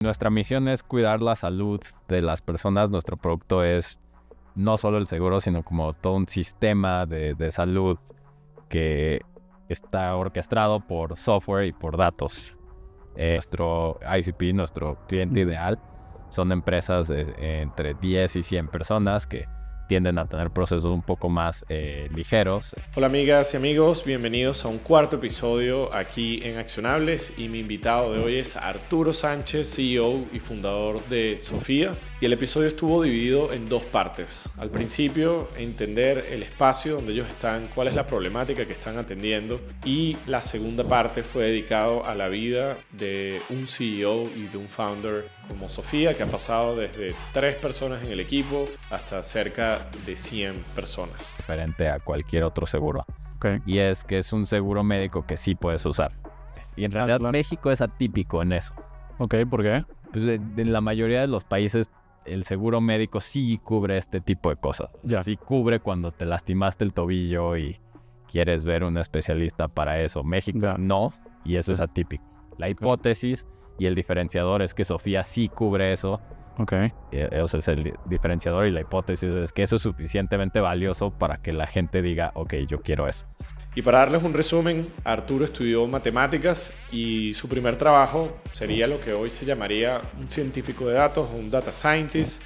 Nuestra misión es cuidar la salud de las personas. Nuestro producto es no solo el seguro, sino como todo un sistema de salud que está orquestado por software y por datos. Nuestro ICP, nuestro cliente ideal, son empresas de entre 10 y 100 personas que tienden a tener procesos un poco más ligeros. Hola amigas y amigos, bienvenidos a un cuarto episodio aquí en Accionables y mi invitado de hoy es Arturo Sánchez, CEO y fundador de Sofía. Y el episodio estuvo dividido en dos partes. Al principio, entender el espacio donde ellos están, cuál es la problemática que están atendiendo, y la segunda parte fue dedicado a la vida de un CEO y de un founder como Sofía, que ha pasado desde 3 personas en el equipo hasta cerca de 100 personas. Diferente a cualquier otro seguro. Okay. Y es que es un seguro médico que sí puedes usar. Y en realidad México es atípico en eso. Ok, ¿por qué? Pues en la mayoría de los países el seguro médico sí cubre este tipo de cosas. Ya. Sí cubre cuando te lastimaste el tobillo y quieres ver un especialista para eso. México Ya. no, y eso es atípico. La hipótesis y el diferenciador es que Sofía sí cubre eso. Ok. Ese es el diferenciador, y la hipótesis es que eso es suficientemente valioso para que la gente diga, ok, yo quiero eso. Y para darles un resumen, Arturo estudió matemáticas y su primer trabajo sería lo que hoy se llamaría un científico de datos, un data scientist.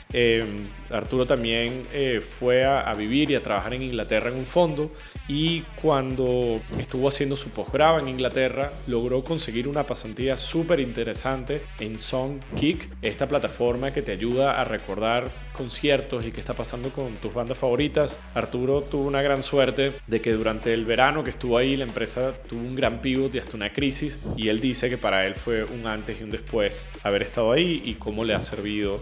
Arturo también fue a vivir y a trabajar en Inglaterra en un fondo, y cuando estuvo haciendo su posgrado en Inglaterra logró conseguir una pasantía súper interesante en Songkick, esta plataforma que te ayuda a recordar conciertos y qué está pasando con tus bandas favoritas. Arturo tuvo una gran suerte de que durante el verano que estuvo ahí la empresa tuvo un gran pivot y hasta una crisis, y él dice que para él fue un antes y un después haber estado ahí y cómo le ha servido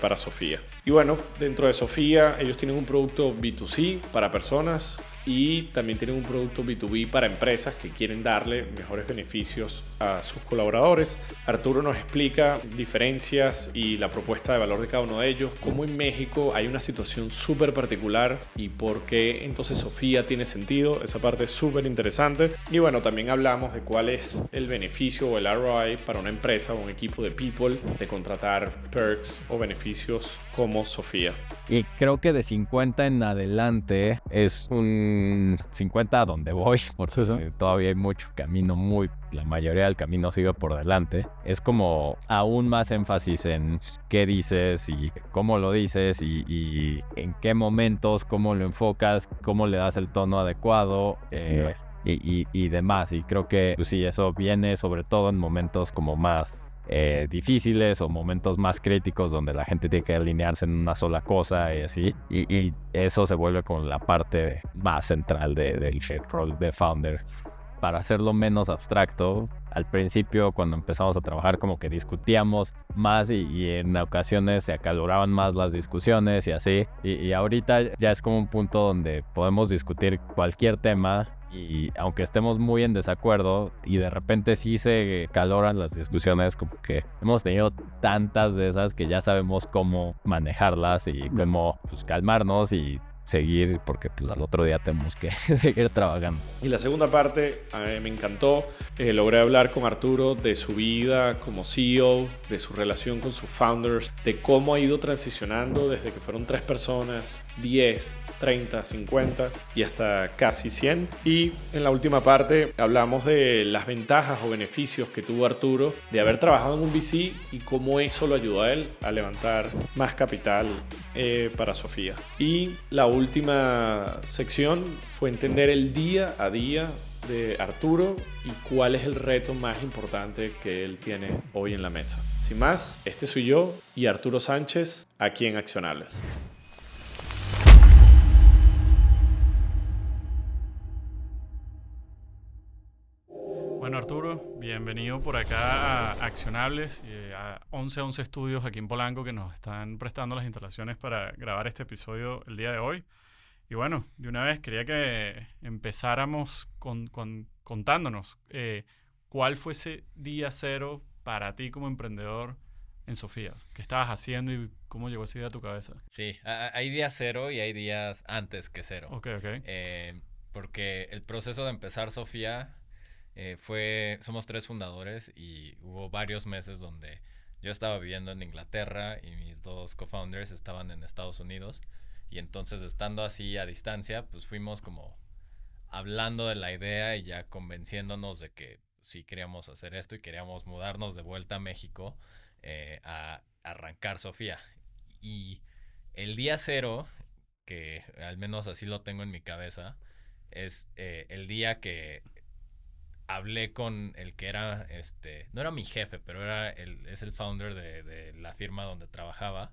para Sofía. Y bueno, dentro de Sofía ellos tienen un producto B2C para personas y también tienen un producto B2B para empresas que quieren darle mejores beneficios a sus colaboradores. Arturo nos explica diferencias y la propuesta de valor de cada uno de ellos, cómo en México hay una situación súper particular y por qué entonces Sofía tiene sentido. Esa parte es súper interesante. Y bueno, también hablamos de cuál es el beneficio o el ROI para una empresa o un equipo de people de contratar perks o beneficios como Sofía. Y creo que de 50 en adelante es un 50 a donde voy, porque todavía hay mucho camino, la mayoría del camino sigue por delante. Es como aún más énfasis en qué dices y cómo lo dices y en qué momentos, cómo lo enfocas, cómo le das el tono adecuado y demás. Y creo que pues sí, eso viene sobre todo en momentos como más difíciles o momentos más críticos donde la gente tiene que alinearse en una sola cosa y así, y eso se vuelve con la parte más central del rol de founder. Para hacerlo menos abstracto, al principio cuando empezamos a trabajar como que discutíamos más y en ocasiones se acaloraban más las discusiones y así, y ahorita ya es como un punto donde podemos discutir cualquier tema. Y aunque estemos muy en desacuerdo y de repente sí se caloran las discusiones, como que hemos tenido tantas de esas que ya sabemos cómo manejarlas y cómo pues, calmarnos y seguir, porque pues al otro día tenemos que seguir trabajando. Y la segunda parte me encantó. Logré hablar con Arturo de su vida como CEO, de su relación con sus founders, de cómo ha ido transicionando desde que fueron 3 personas, 10, 30, 50 y hasta casi 100. Y en la última parte hablamos de las ventajas o beneficios que tuvo Arturo de haber trabajado en un VC y cómo eso lo ayudó a él a levantar más capital para Sofía. Y la última sección fue entender el día a día de Arturo y cuál es el reto más importante que él tiene hoy en la mesa. Sin más, este soy yo y Arturo Sánchez aquí en Accionables. Bueno, Arturo, bienvenido por acá a Accionables y a 1111 Estudios aquí en Polanco, que nos están prestando las instalaciones para grabar este episodio el día de hoy. Y bueno, de una vez quería que empezáramos contándonos cuál fue ese día cero para ti como emprendedor en Sofía. ¿Qué estabas haciendo y cómo llegó esa idea a tu cabeza? Sí, hay días cero y hay días antes que cero. Ok. Porque el proceso de empezar Sofía somos 3 fundadores y hubo varios meses donde yo estaba viviendo en Inglaterra y mis dos co-founders estaban en Estados Unidos. Y entonces, estando así a distancia, pues fuimos como hablando de la idea y ya convenciéndonos de que sí queríamos hacer esto y queríamos mudarnos de vuelta a México, a arrancar Sofía. Y el día cero, que al menos así lo tengo en mi cabeza, es el día que hablé con el que era, no era mi jefe, pero es el founder de la firma donde trabajaba.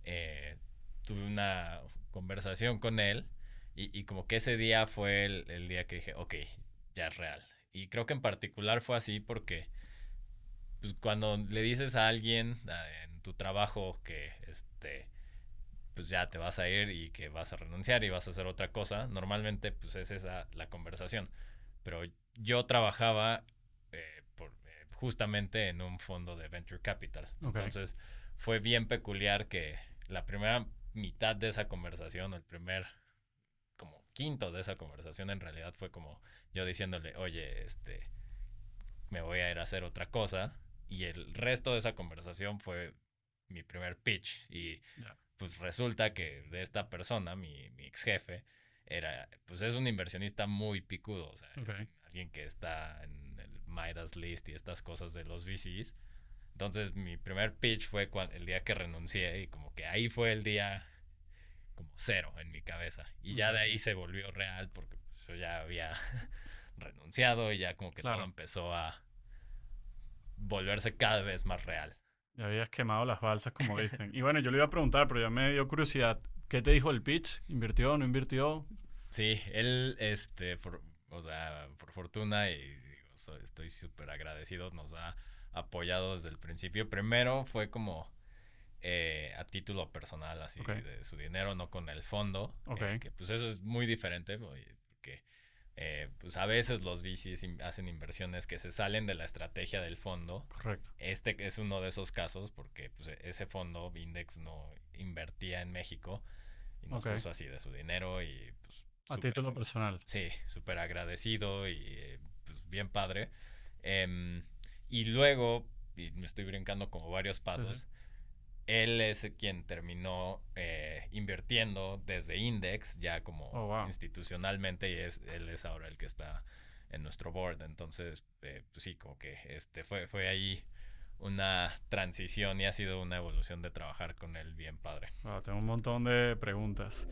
Tuve una conversación con él y como que ese día fue el día que dije, ok, ya es real. Y creo que en particular fue así porque pues, cuando le dices a alguien en tu trabajo que pues ya te vas a ir y que vas a renunciar y vas a hacer otra cosa, normalmente pues es esa la conversación. Pero yo trabajaba justamente en un fondo de Venture Capital. Okay. Entonces fue bien peculiar que la primera mitad de esa conversación, el primer como quinto de esa conversación en realidad fue como yo diciéndole, oye, me voy a ir a hacer otra cosa. Y el resto de esa conversación fue mi primer pitch. Y pues resulta que de esta persona, mi ex jefe, pues es un inversionista muy picudo. O sea, es alguien que está en el Midas List y estas cosas de los VCs. Entonces mi primer pitch fue el día que renuncié y como que ahí fue el día como cero en mi cabeza. Y ya de ahí se volvió real porque pues, yo ya había renunciado y ya como que todo empezó a volverse cada vez más real. Ya habías quemado las balsas, como dicen. Y bueno, yo le iba a preguntar, pero ya me dio curiosidad. ¿Qué te dijo el pitch? ¿Invirtió o no invirtió? Sí, él, por fortuna y digo, estoy súper agradecido, nos ha apoyado desde el principio. Primero fue como a título personal, así, de su dinero, no con el fondo. Que pues eso es muy diferente, porque pues a veces los VCs hacen inversiones que se salen de la estrategia del fondo. Correcto. Este es uno de esos casos porque pues, ese fondo, Index, no invertía en México y nos puso así de su dinero y pues... A título personal. Sí, súper agradecido y pues, bien padre. Y luego, y me estoy brincando como varios pasos, él es quien terminó invirtiendo desde Index ya como institucionalmente y él es ahora el que está en nuestro board. Entonces, pues sí, como que fue ahí una transición y ha sido una evolución de trabajar con él bien padre. Tengo un montón de preguntas.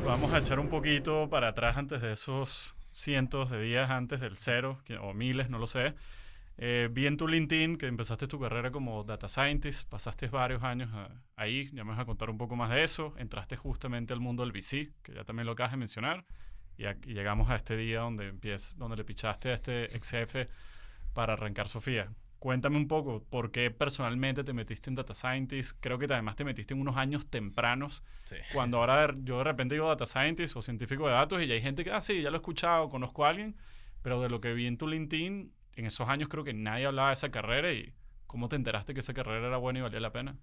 Vamos a echar un poquito para atrás antes de esos cientos de días antes del cero, o miles, no lo sé. Vi en tu LinkedIn que empezaste tu carrera como data scientist, pasaste varios años ahí, ya me vas a contar un poco más de eso, entraste justamente al mundo del VC, que ya también lo acabas de mencionar, y llegamos a este día donde le pichaste a este ex jefe para arrancar Sofía. Cuéntame un poco, ¿por qué personalmente te metiste en data scientist? Creo que además te metiste en unos años tempranos, cuando ahora yo de repente digo data scientist o científico de datos y ya hay gente que, sí, ya lo he escuchado, conozco a alguien, pero de lo que vi en tu LinkedIn, en esos años creo que nadie hablaba de esa carrera. ¿Y cómo te enteraste que esa carrera era buena y valía la pena?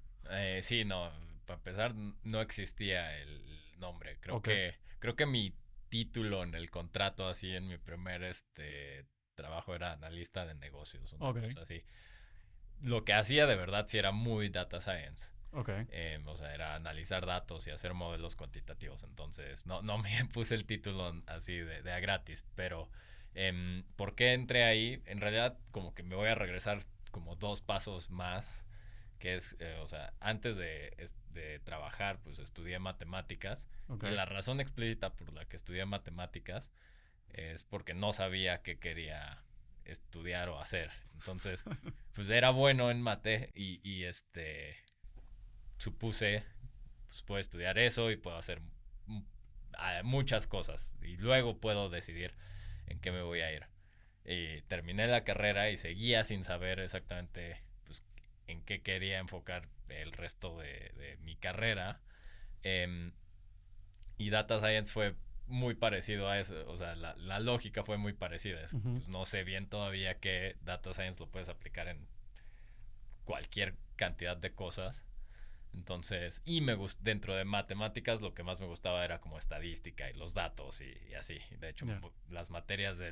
Sí, no, para empezar no existía el nombre. Creo que mi título en el contrato, así en mi primer trabajo, era analista de negocios, una cosa así. Lo que hacía de verdad sí era muy data science. O sea, era analizar datos y hacer modelos cuantitativos. Entonces no me puse el título así de a gratis, pero ¿por qué entré ahí? En realidad como que me voy a regresar como 2 pasos más, que es, o sea, antes de trabajar, pues estudié matemáticas. Y la razón explícita por la que estudié matemáticas es porque no sabía qué quería estudiar o hacer. Entonces, pues era bueno en mate y supuse, pues puedo estudiar eso y puedo hacer muchas cosas. Y luego puedo decidir en qué me voy a ir. Y terminé la carrera y seguía sin saber exactamente pues, en qué quería enfocar el resto de mi carrera. Y Data Science fue muy parecido a eso. O sea, la lógica fue muy parecida a eso. Pues no sé bien todavía que Data Science lo puedes aplicar en cualquier cantidad de cosas. Entonces, y dentro de matemáticas lo que más me gustaba era como estadística y los datos y así. De hecho, las materias de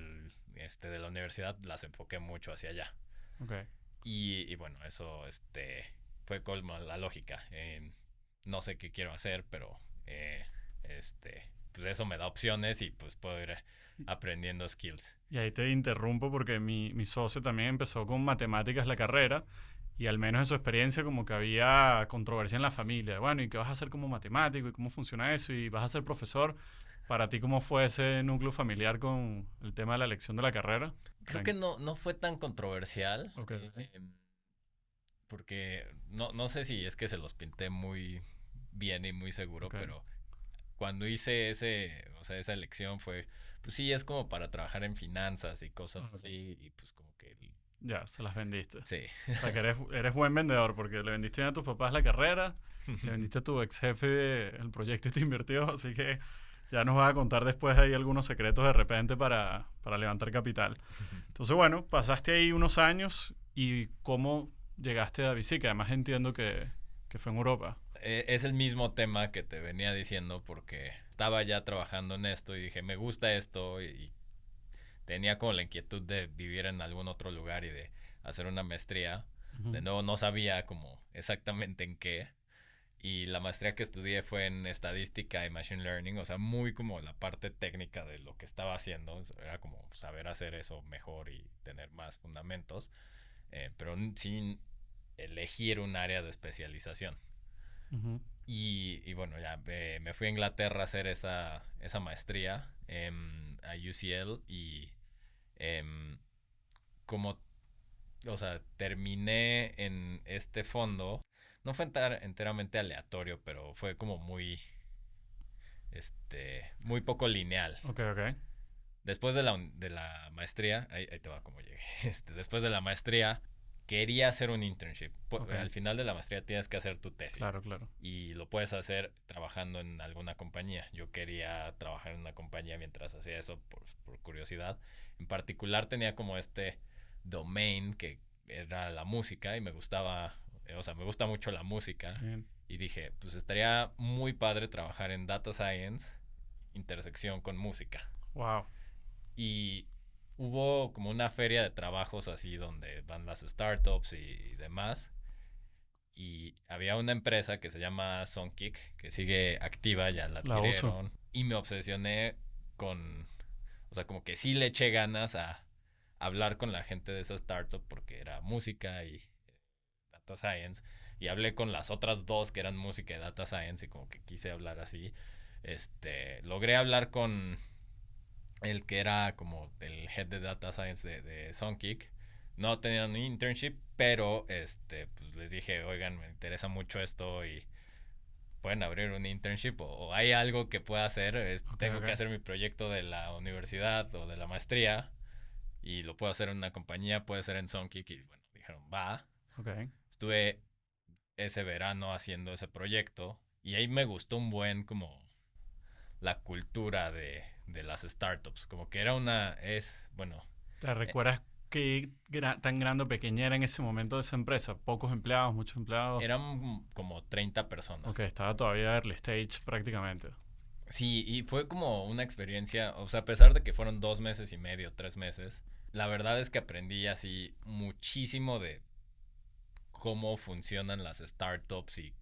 la universidad las enfoqué mucho hacia allá. Y bueno, eso fue como la lógica. No sé qué quiero hacer, pero pues eso me da opciones y pues puedo ir aprendiendo skills. Y ahí te interrumpo porque mi socio también empezó con matemáticas la carrera y al menos en su experiencia como que había controversia en la familia. Bueno, ¿y qué vas a hacer como matemático? ¿Y cómo funciona eso? ¿Y vas a ser profesor? Para ti, ¿cómo fue ese núcleo familiar con el tema de la elección de la carrera? Creo que no fue tan controversial. Ok. Porque no sé si es que se los pinté muy bien y muy seguro, Ok. pero cuando hice esa elección fue, pues sí, es como para trabajar en finanzas y cosas Ok. así, y pues como que, Ya, se las vendiste. sí. O sea, que eres buen vendedor porque le vendiste a tus papás la carrera, le vendiste a tu ex jefe el proyecto y te invirtió, así que ya nos vas a contar después ahí algunos secretos de repente para levantar capital. Entonces, bueno, pasaste ahí unos años y cómo llegaste a Visica. Además entiendo que fue en Europa. Es el mismo tema que te venía diciendo porque estaba ya trabajando en esto y dije, me gusta esto y tenía como la inquietud de vivir en algún otro lugar y de hacer una maestría. De nuevo no sabía como exactamente en qué. Y la maestría que estudié fue en estadística y machine learning, o sea, muy como la parte técnica de lo que estaba haciendo. Era como saber hacer eso mejor y tener más fundamentos, pero sin elegir un área de especialización. Ujú. Y bueno, ya me fui a Inglaterra a hacer esa maestría a UCL y em, como, o sea, terminé en este fondo. No fue enteramente aleatorio, pero fue como muy poco lineal. Ok, ok. Después de la maestría, ahí te va como llegué. Después de la maestría, quería hacer un internship. Ok. Al final de la maestría tienes que hacer tu tesis. Claro, claro. Y lo puedes hacer trabajando en alguna compañía. Yo quería trabajar en una compañía mientras hacía eso por curiosidad. En particular tenía como este domain que era la música y me gustaba, o sea, me gusta mucho la música. Bien. Y dije, pues estaría muy padre trabajar en data science, intersección con música. Wow. Y hubo como una feria de trabajos así donde van las startups y demás. Y había una empresa que se llama Songkick, que sigue activa, ya la La uso. adquirieron. Y me obsesioné con, o sea, como que sí le eché ganas a hablar con la gente de esa startup porque era música y data science. Y hablé con las otras dos que eran música y data science y como que quise hablar así. Logré hablar con el que era como el head de data science de Songkick. No tenían un internship, pero pues les dije, oigan, me interesa mucho esto y pueden abrir un internship o hay algo que pueda hacer. Ok, Tengo que ok. hacer mi proyecto de la universidad o de la maestría y lo puedo hacer en una compañía, puede ser en Songkick y bueno, dijeron, va. Ok. Estuve ese verano haciendo ese proyecto y ahí me gustó un buen como la cultura de las startups. Como que bueno. ¿Te eh, recuerdas qué tan grande o pequeña era en ese momento esa empresa? ¿Pocos empleados, muchos empleados? Eran como 30 Ok, personas. estaba todavía early stage prácticamente. Sí, y fue como una experiencia, o sea, a pesar de que fueron 2 meses y medio, 3 meses, la verdad es que aprendí así muchísimo de cómo funcionan las startups y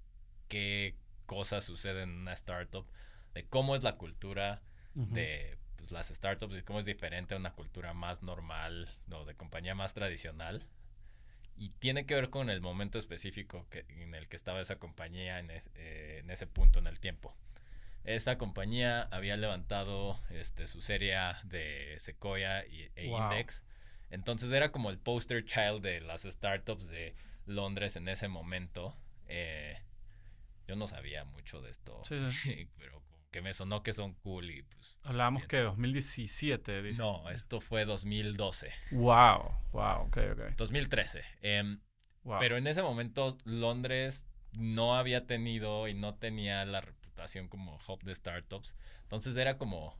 qué cosas suceden en una startup, de cómo es la cultura Ujú. de pues, las startups y cómo es diferente a una cultura más normal o de compañía más tradicional. Y tiene que ver con el momento específico en el que estaba esa compañía en ese punto en el tiempo. Esta compañía había levantado su serie A de Sequoia Wow. Index. Entonces era como el poster child de las startups de Londres en ese momento. Yo no sabía mucho de esto, Sí, sí. pero como que me sonó que son cool y pues Hablábamos que entiendo. 2017, dice. No, esto fue 2012. Wow. Wow. Ok, ok. 2013. Wow. Pero en ese momento Londres no había tenido y no tenía la reputación como hub de startups. Entonces era como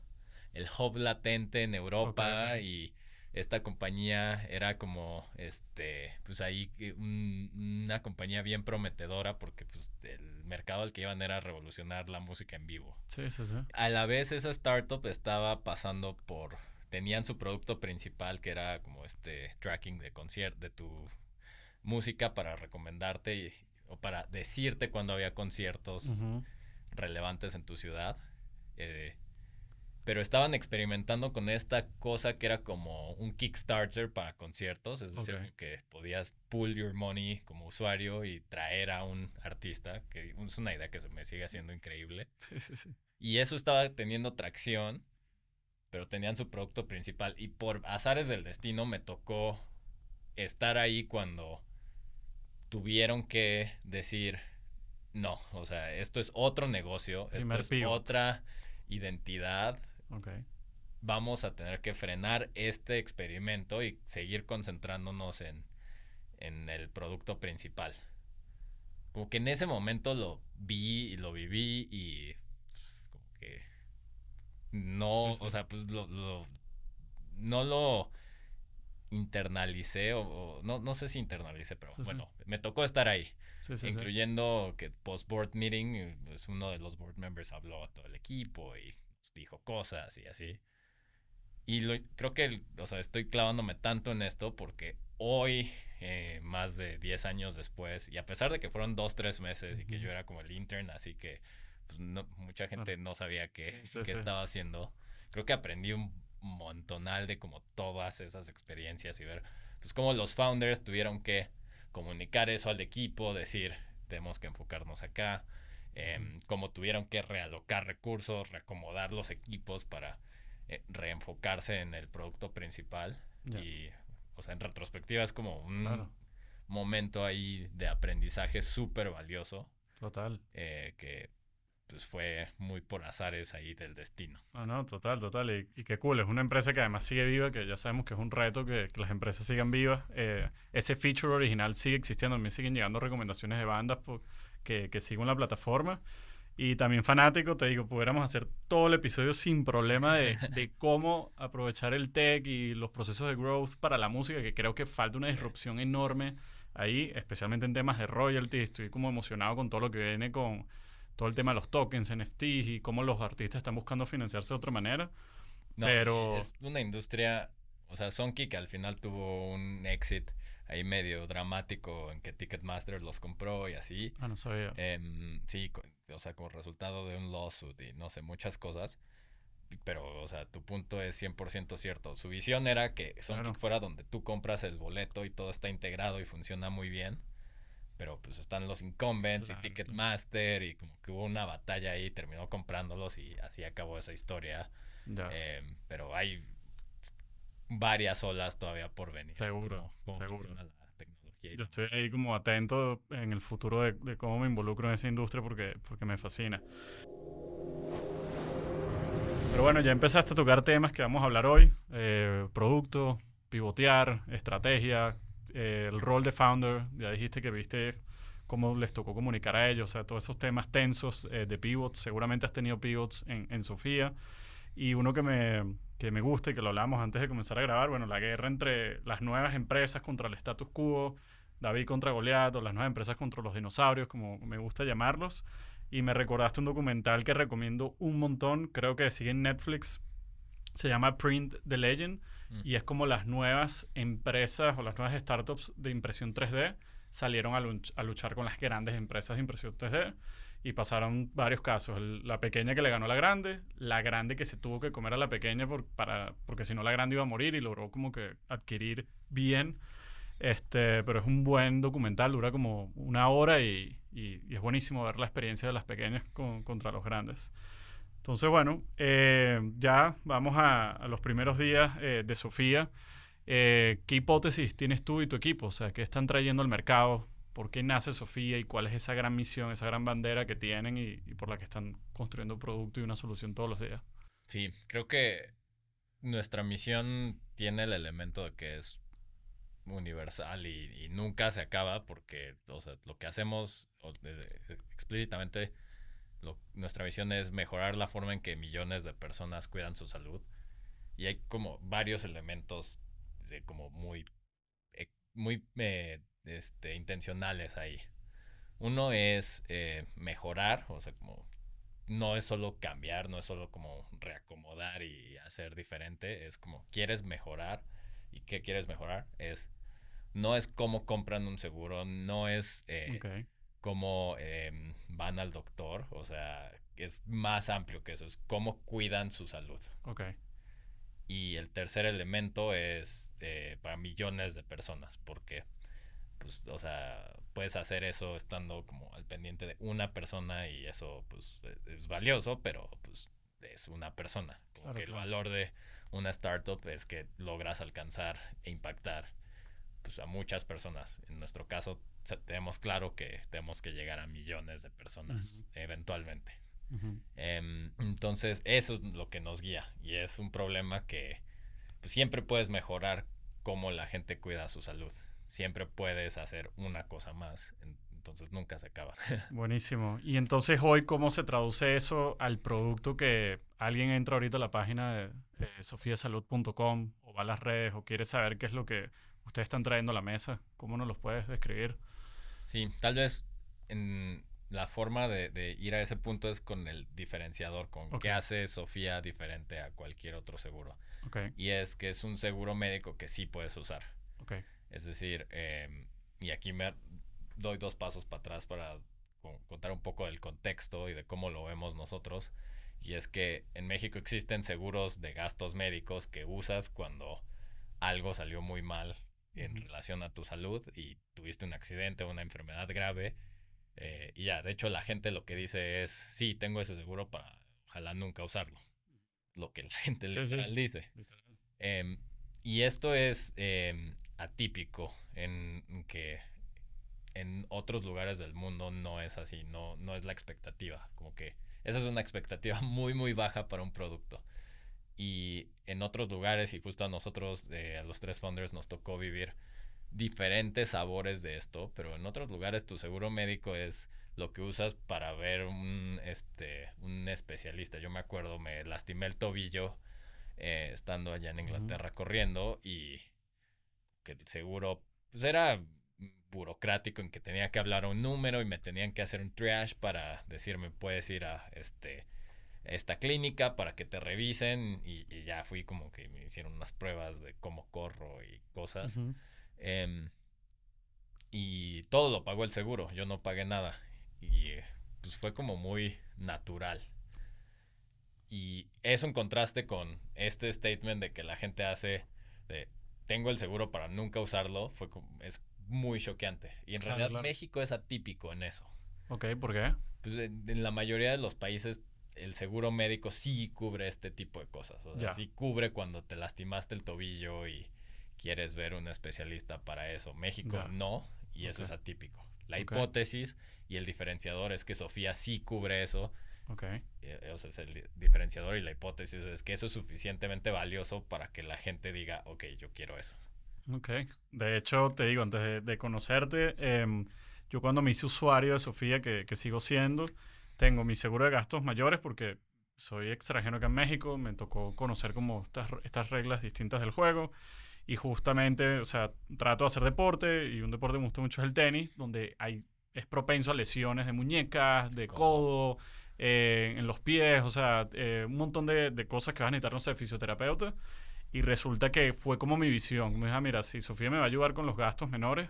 el hub latente en Ok, Europa ok. y esta compañía era como pues ahí una compañía bien prometedora porque pues el mercado al que iban era revolucionar la música en vivo. Sí, sí, sí. A la vez esa startup estaba pasando tenían su producto principal que era como tracking de concierto música para recomendarte o para decirte cuando había conciertos relevantes en tu ciudad. Pero estaban experimentando con esta cosa que era como un Kickstarter para conciertos, es decir, que podías pool your money como usuario y traer a un artista, que es una idea que se me sigue haciendo increíble. Sí. Y eso estaba teniendo tracción, pero tenían su producto principal. Y por azares del destino me tocó estar ahí cuando tuvieron que decir, no, o sea, esto es otro negocio, esto es otra identidad. Vamos a tener que frenar este experimento y seguir concentrándonos en el producto principal. Como que en ese momento lo vi y lo viví y como que no, o sea, pues no lo internalicé o no sé si internalicé, pero bueno, me tocó estar ahí. Incluyendo que post-board meeting, pues uno de los board members habló a todo el equipo y nos dijo cosas y así. Y creo que, o sea, estoy clavándome tanto en esto porque hoy, más de 10 años después, y a pesar de que fueron 2-3 meses y que yo era como el intern, así que pues mucha gente no sabía qué estaba haciendo, creo que aprendí un montonal de como todas esas experiencias y ver pues cómo los founders tuvieron que comunicar eso al equipo, decir, tenemos que enfocarnos acá, cómo tuvieron que realocar recursos, reacomodar los equipos para reenfocarse en el producto principal. Y, o sea, en retrospectiva es como un momento ahí de aprendizaje súper valioso. Total. Que pues fue muy por azares ahí del destino. No, total. Y qué cool, es una empresa que además sigue viva, que ya sabemos que es un reto que las empresas sigan vivas. Ese feature original sigue existiendo, a mí siguen llegando recomendaciones de bandas que siguen la plataforma. Y también fanático, te digo, pudiéramos hacer todo el episodio sin problema de cómo aprovechar el tech y los procesos de growth para la música, que creo que falta una disrupción enorme ahí, especialmente en temas de royalty. Estoy como emocionado con todo lo que viene con todo el tema de los tokens, NFTs y cómo los artistas están buscando financiarse de otra manera. No, pero es una industria, o sea, Sonky, que al final tuvo un exit ahí medio dramático en que Ticketmaster los compró y así. No sabía. Sí, o sea, como resultado de un lawsuit y no sé, muchas cosas. Pero, o sea, tu punto es 100% cierto. Su visión era que Sonky fuera donde tú compras el boleto y todo está integrado y funciona muy bien. Pero pues están los incumbents y Ticketmaster y como que hubo una batalla ahí, terminó comprándolos y así acabó esa historia. Pero hay varias olas todavía por venir. Seguro. Yo estoy ahí como atento en el futuro de cómo me involucro en esa industria porque me fascina. Pero bueno, ya empezaste a tocar temas que vamos a hablar hoy. Producto, pivotear, estrategia, el rol de founder. Ya dijiste que viste cómo les tocó comunicar a ellos. O sea, todos esos temas tensos de pivots. Seguramente has tenido pivots en Sofía. Y uno que me gusta y que lo hablamos antes de comenzar a grabar, bueno, la guerra entre las nuevas empresas contra el status quo, David contra Goliat, o las nuevas empresas contra los dinosaurios, como me gusta llamarlos. Y me recordaste un documental que recomiendo un montón, creo que sigue en Netflix, se llama Print the Legend, y es como las nuevas empresas o las nuevas startups de impresión 3D salieron a luchar con las grandes empresas de impresión 3D. Y pasaron varios casos. La pequeña que le ganó a la grande que se tuvo que comer a la pequeña porque si no la grande iba a morir y logró como que adquirir bien. Pero es un buen documental, dura como 1 hora y es buenísimo ver la experiencia de las pequeñas contra los grandes. Entonces, bueno, ya vamos a los primeros días de Sofía. ¿Qué hipótesis tienes tú y tu equipo? O sea, ¿qué están trayendo al mercado? ¿Por qué nace Sofía y cuál es esa gran misión, esa gran bandera que tienen y por la que están construyendo un producto y una solución todos los días? Sí, creo que nuestra misión tiene el elemento de que es universal y nunca se acaba porque, o sea, lo que hacemos explícitamente, nuestra misión es mejorar la forma en que millones de personas cuidan su salud. Y hay como varios elementos de como muy intencionales ahí. Uno es mejorar, o sea, como no es solo cambiar, no es solo como reacomodar y hacer diferente, es como quieres mejorar. ¿Y qué quieres mejorar? Es no es cómo compran un seguro, no es Ok, cómo van al doctor, o sea, es más amplio que eso, es cómo cuidan su salud. ok. Y el tercer elemento es para millones de personas, porque, pues, o sea, puedes hacer eso estando como al pendiente de una persona y eso, pues, es valioso, pero, pues, es una persona. Como Claro, que el claro. valor de una startup es que logras alcanzar e impactar, pues, a muchas personas. En nuestro caso, tenemos claro que tenemos que llegar a millones de Ujú, personas eventualmente. ujú. Entonces, eso es lo que nos guía y es un problema que pues, siempre puedes mejorar cómo la gente cuida su salud. Siempre puedes hacer una cosa más. Entonces nunca se acaba. Buenísimo. Y entonces hoy, ¿cómo se traduce eso al producto que alguien entra ahorita a la página de sofiasalud.com o va a las redes o quiere saber qué es lo que ustedes están trayendo a la mesa? ¿Cómo nos los puedes describir? Sí, tal vez en la forma de ir a ese punto es con el diferenciador, con Ok, qué hace Sofía diferente a cualquier otro seguro. ok, Y es que es un seguro médico que sí puedes usar. ok. Es decir, y aquí me doy 2 pasos para atrás para contar un poco del contexto y de cómo lo vemos nosotros. Y es que en México existen seguros de gastos médicos que usas cuando algo salió muy mal en Ujú. relación a tu salud y tuviste un accidente o una enfermedad grave. Y ya, de hecho la gente lo que dice es, sí, tengo ese seguro para ojalá nunca usarlo. Lo que la gente Sí, sí, literal dice. literal. Em, y esto es atípico en que en otros lugares del mundo no es así, no es la expectativa. Como que esa es una expectativa muy, muy baja para un producto. Y en otros lugares, y justo a nosotros, a los 3 founders, nos tocó vivir diferentes sabores de esto, pero en otros lugares tu seguro médico es lo que usas para ver un especialista. Yo me acuerdo, me lastimé el tobillo estando allá en Ujú. Inglaterra corriendo y que el seguro pues era burocrático en que tenía que hablar a un número y me tenían que hacer un triage para decirme puedes ir a esta clínica para que te revisen y ya fui como que me hicieron unas pruebas de cómo corro y cosas. Ujú. Em, y todo lo pagó el seguro, yo no pagué nada. Y pues fue como muy natural. Y eso en contraste con este statement de que la gente hace de tengo el seguro para nunca usarlo, es muy choqueante. Y en Claro, realidad claro. México es atípico en eso. Ok, ¿por qué? Pues en la mayoría de los países el seguro médico sí cubre este tipo de cosas. O sea, Ya, sí cubre cuando te lastimaste el tobillo y quieres ver un especialista para eso. México ya. no, y Ok, eso es atípico. La ok, hipótesis y el diferenciador es que Sofía sí cubre eso. ok. O sea, es el diferenciador y la hipótesis es que eso es suficientemente valioso para que la gente diga, ok, yo quiero eso. Ok. De hecho, te digo, antes de conocerte, yo cuando me hice usuario de Sofía, que sigo siendo, tengo mi seguro de gastos mayores porque soy extranjero acá en México, me tocó conocer como estas reglas distintas del juego y justamente, o sea, trato de hacer deporte y un deporte que me gusta mucho es el tenis, donde es propenso a lesiones de muñecas, de Codo. codo, en los pies, o sea, un montón de cosas que vas a necesitar, no sé, fisioterapeuta. Y resulta que fue como mi visión. Me dijo, mira, si Sofía me va a ayudar con los gastos menores,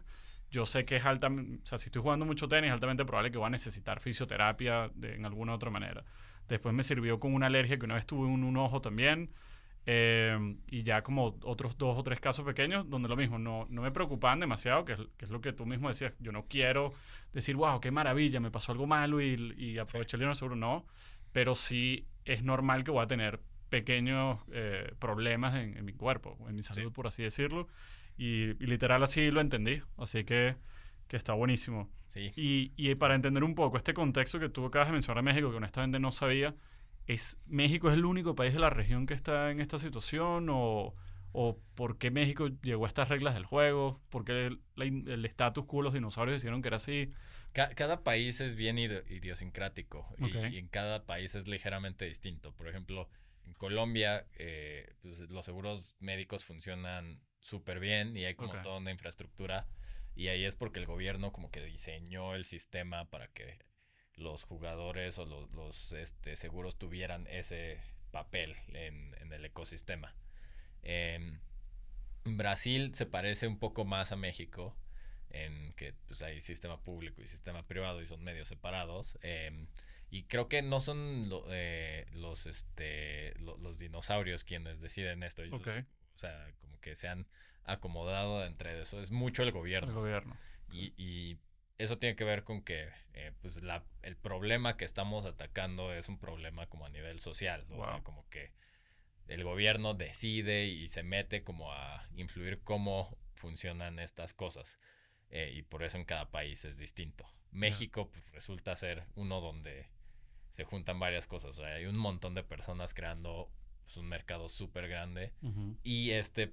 yo sé que es altamente, o sea, si estoy jugando mucho tenis, es altamente probable que voy a necesitar fisioterapia en alguna otra manera. Después me sirvió con una alergia que una vez tuve en un ojo también. Y ya como otros 2 o 3 casos pequeños donde lo mismo, no me preocupaban demasiado, que es lo que tú mismo decías. Yo no quiero decir, wow, qué maravilla, me pasó algo malo y Sí. aproveché el dinero seguro. No, pero sí es normal que voy a tener pequeños problemas en mi cuerpo, en mi Sí. salud, por así decirlo. Y literal así lo entendí. Así que está buenísimo. Sí. Y para entender un poco este contexto que tú acabas de mencionar a México, que honestamente no sabía, ¿México es el único país de la región que está en esta situación? ¿O por qué México llegó a estas reglas del juego? ¿Por qué el status quo, los dinosaurios decidieron que era así? Cada país es bien idiosincrático Ok, y en cada país es ligeramente distinto. Por ejemplo, en Colombia pues, los seguros médicos funcionan súper bien y hay ok, como toda una infraestructura y ahí es porque el gobierno como que diseñó el sistema para que los jugadores o seguros tuvieran ese papel en el ecosistema. Em, Brasil se parece un poco más a México en que pues, hay sistema público y sistema privado y son medios separados. Y creo que no son los dinosaurios quienes deciden esto. Ellos, Ok, o sea, como que se han acomodado entre eso. Es mucho el el gobierno. gobierno. Y eso tiene que ver con que pues el problema que estamos atacando es un problema como a nivel social. O sea, Wow. como que el gobierno decide y se mete como a influir cómo funcionan estas cosas. Y por eso en cada país es distinto. Ya. México pues, resulta ser uno donde se juntan varias cosas. O sea, hay un montón de personas creando pues, un mercado súper grande. Ujú. Y este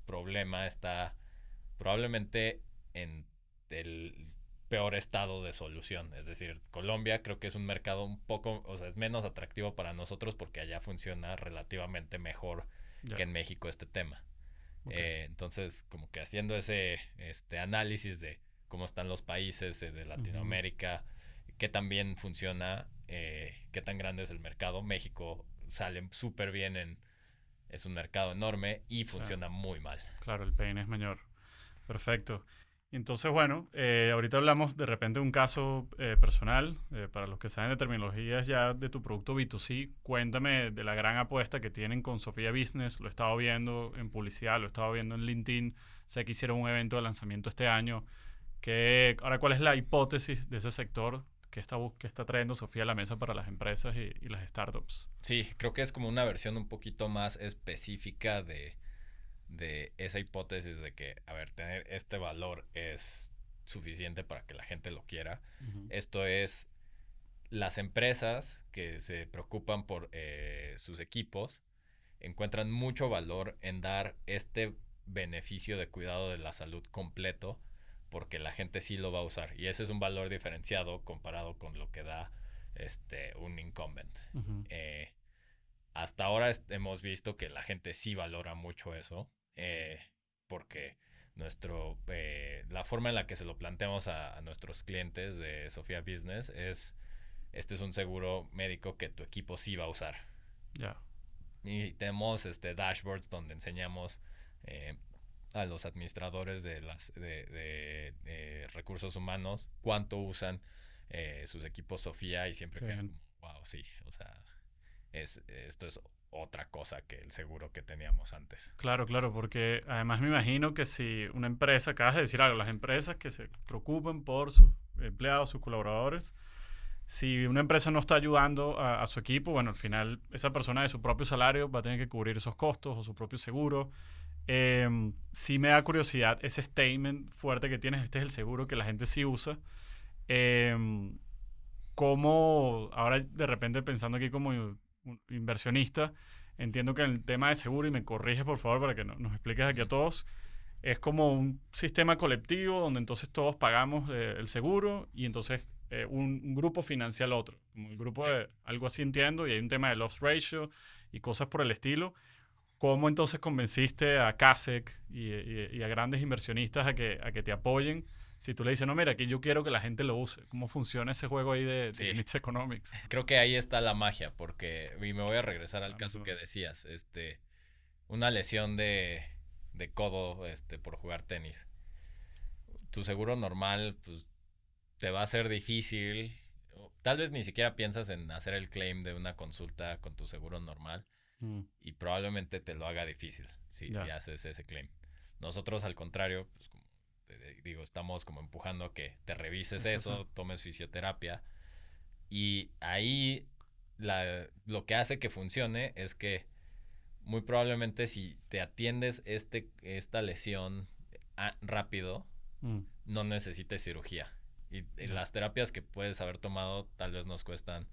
problema está probablemente en el peor estado de solución. Es decir, Colombia creo que es un mercado un poco, o sea, es menos atractivo para nosotros porque allá funciona relativamente mejor Ya. que en México este tema. Ok. Entonces, como que haciendo ese análisis de cómo están los países de Ujú. Latinoamérica, qué tan bien funciona, qué tan grande es el mercado. México sale súper bien es un mercado enorme y Sí, funciona muy mal. claro, el pain es mayor. Perfecto. Entonces, bueno, ahorita hablamos de repente de un caso personal. Para los que saben de terminologías ya de tu producto B2C, cuéntame de la gran apuesta que tienen con Sofía Business. Lo he estado viendo en publicidad, lo he estado viendo en LinkedIn. Sé que hicieron un evento de lanzamiento este año. Ahora, ¿cuál es la hipótesis de ese sector que está trayendo Sofía a la mesa para las empresas y las startups? Sí, creo que es como una versión un poquito más específica de esa hipótesis de que, a ver, tener este valor es suficiente para que la gente lo quiera. Ujú. Esto es las empresas que se preocupan por sus equipos encuentran mucho valor en dar este beneficio de cuidado de la salud completo porque la gente sí lo va a usar y ese es un valor diferenciado comparado con lo que da un incumbent. Ujú. Eh, Hasta ahora hemos visto que la gente sí valora mucho eso porque la forma en la que se lo planteamos a nuestros clientes de Sofía Business es este es un seguro médico que tu equipo sí va a usar. Ya. Y tenemos dashboards donde enseñamos eh, a los administradores de recursos humanos cuánto usan sus equipos Sofía y siempre Qué quedan bien. como, wow, sí, o sea, esto es otra cosa que el seguro que teníamos antes. Claro, claro, porque además me imagino que si una empresa, acabas de decir algo, las empresas que se preocupen por sus empleados, sus colaboradores, si una empresa no está ayudando a su equipo, bueno, al final esa persona de su propio salario va a tener que cubrir esos costos o su propio seguro. Sí me da curiosidad ese statement fuerte que tienes, este es el seguro que la gente sí usa. Em, ¿Cómo, ahora de repente pensando aquí como un inversionista, entiendo que en el tema de seguro, y me corriges por favor para que nos expliques aquí a Ujú. todos, es como un sistema colectivo donde entonces todos pagamos el seguro y entonces un grupo financia al otro. Como el grupo Sí. de algo así entiendo y hay un tema de loss ratio y cosas por el estilo. ¿Cómo entonces convenciste a CASEC y a grandes inversionistas a que te apoyen? Si tú le dices, no, mira, aquí yo quiero que la gente lo use. ¿Cómo funciona ese juego ahí de Sí, Units Economics? creo que ahí está la magia, porque, y me voy a regresar al Háblanos caso sobre que eso. decías, una lesión de codo, por jugar tenis. Tu seguro normal, pues, te va a ser difícil. Tal vez ni siquiera piensas en hacer el claim de una consulta con tu seguro normal Mm, y probablemente te lo haga difícil si ya, haces ese claim. Nosotros al contrario, pues como te digo, estamos como empujando a que te revises eso sí. eso, tomes fisioterapia y ahí lo que hace que funcione es que muy probablemente si te atiendes esta lesión rápido, Mm, no necesites cirugía. Y ya, las terapias que puedes haber tomado tal vez nos cuestan,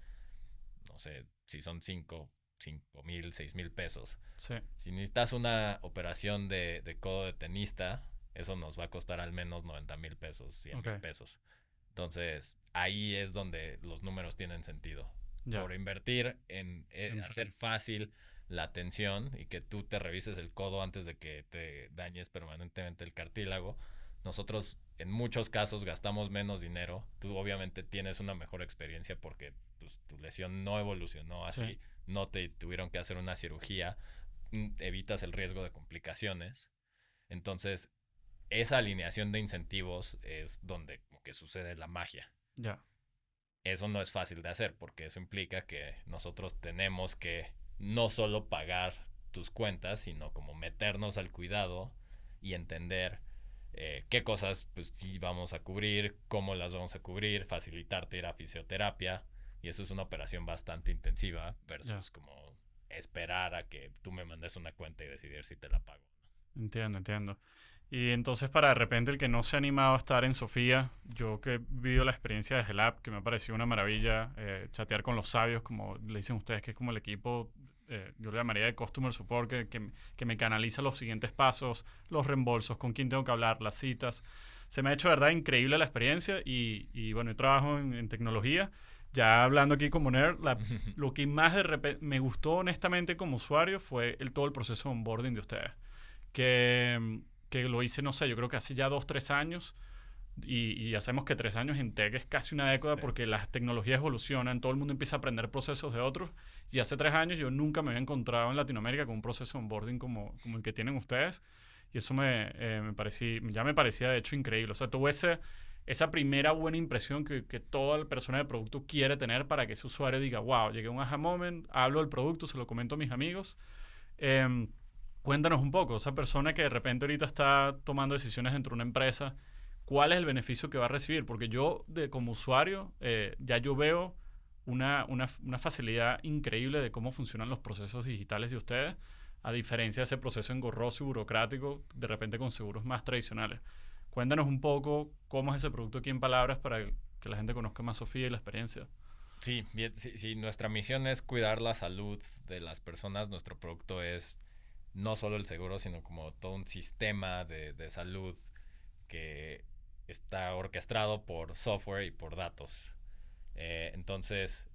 no sé, si son 5,000, 6,000 pesos. sí, Si necesitas una operación de codo de tenista, eso nos va a costar al menos 90,000 pesos, cien ok, mil pesos. Entonces, ahí es donde los números tienen sentido. ya. Por invertir en En hacer fácil la atención y que tú te revises el codo antes de que te dañes permanentemente el cartílago, nosotros en muchos casos gastamos menos dinero. Tú obviamente tienes una mejor experiencia porque tu lesión no evolucionó sí, así, no te tuvieron que hacer una cirugía, evitas el riesgo de complicaciones Entonces, esa alineación de incentivos es donde como que sucede la magia. Ya. Eso no es fácil de hacer porque eso implica que nosotros tenemos que no solo pagar tus cuentas, sino como meternos al cuidado y entender qué cosas pues sí vamos a cubrir, cómo las vamos a cubrir, facilitarte ir a fisioterapia. Y eso es una operación bastante intensiva versus como esperar a que tú me mandes una cuenta y decidir si te la pago. Entiendo. Y entonces para de repente el que no se ha animado a estar en Sofía, yo que he vivido la experiencia desde el app, que me ha parecido una maravilla, chatear con los sabios, como le dicen ustedes, que es como el equipo, yo le llamaría de Customer Support, que me canaliza los siguientes pasos, los reembolsos, con quién tengo que hablar, las citas. Se me ha hecho, de verdad, increíble la experiencia y bueno, yo trabajo en tecnología. Ya hablando aquí como nerd, lo que más de repente me gustó honestamente como usuario fue todo el proceso de onboarding de ustedes. Que lo hice, no sé, yo creo que hace ya 2, 3 años. Y ya sabemos que 3 años en tech es casi una década porque las tecnologías evolucionan, todo el mundo empieza a aprender procesos de otros. Y hace 3 años yo nunca me había encontrado en Latinoamérica con un proceso de onboarding como el que tienen ustedes. Y eso ya me parecía de hecho increíble. O sea, tuve esa primera buena impresión que toda persona de producto quiere tener para que ese usuario diga, wow, llegué a un aha moment, hablo del producto, se lo comento a mis amigos. Cuéntanos un poco, esa persona que de repente ahorita está tomando decisiones dentro de una empresa, ¿cuál es el beneficio que va a recibir? Porque yo, como usuario, ya yo veo una facilidad increíble de cómo funcionan los procesos digitales de ustedes, a diferencia de ese proceso engorroso y burocrático, de repente con seguros más tradicionales. Cuéntanos un poco cómo es ese producto aquí en palabras para que la gente conozca más Sofía y la experiencia. Sí, bien, sí, nuestra misión es cuidar la salud de las personas. Nuestro producto es no solo el seguro, sino como todo un sistema de salud que está orquestado por software y por datos. Entonces,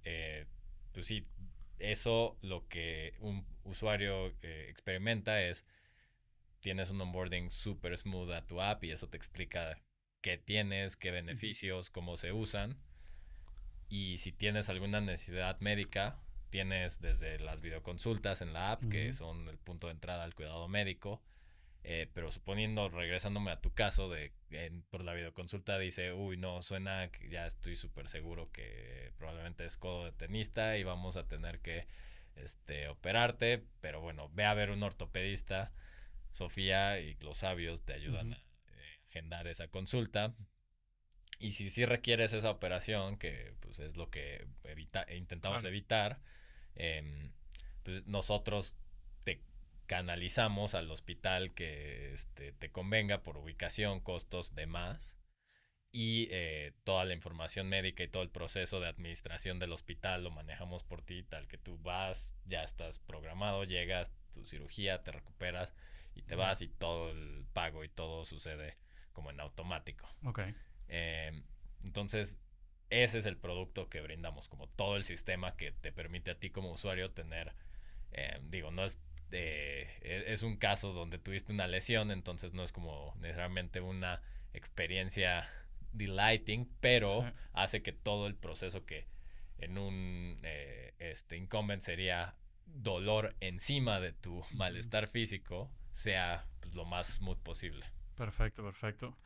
pues sí, eso lo que un usuario experimenta es, tienes un onboarding súper smooth a tu app y eso te explica qué tienes, qué beneficios, cómo se usan. Y si tienes alguna necesidad médica, tienes desde las videoconsultas en la app, que son el punto de entrada al cuidado médico. Pero suponiendo, regresándome a tu caso, por la videoconsulta dice, uy, no, suena que ya estoy súper seguro que probablemente es codo de tenista y vamos a tener que operarte, pero bueno, ve a ver un ortopedista. Sofía y los sabios te ayudan a agendar esa consulta. Y si sí requieres esa operación, que pues es lo que intentamos evitar, pues nosotros te canalizamos al hospital que te convenga por ubicación, costos, demás. Y toda la información médica y todo el proceso de administración del hospital lo manejamos por ti, tal que tú vas, ya estás programado, llegas, tu cirugía, te recuperas y te vas y todo el pago y todo sucede como en automático. Okay. Entonces, ese es el producto que brindamos, como todo el sistema que te permite a ti como usuario tener, no es, es un caso donde tuviste una lesión, entonces no es como necesariamente una experiencia delighting, pero hace que todo el proceso que en un incumbent sería dolor encima de tu malestar físico sea pues, lo más smooth posible. Perfecto.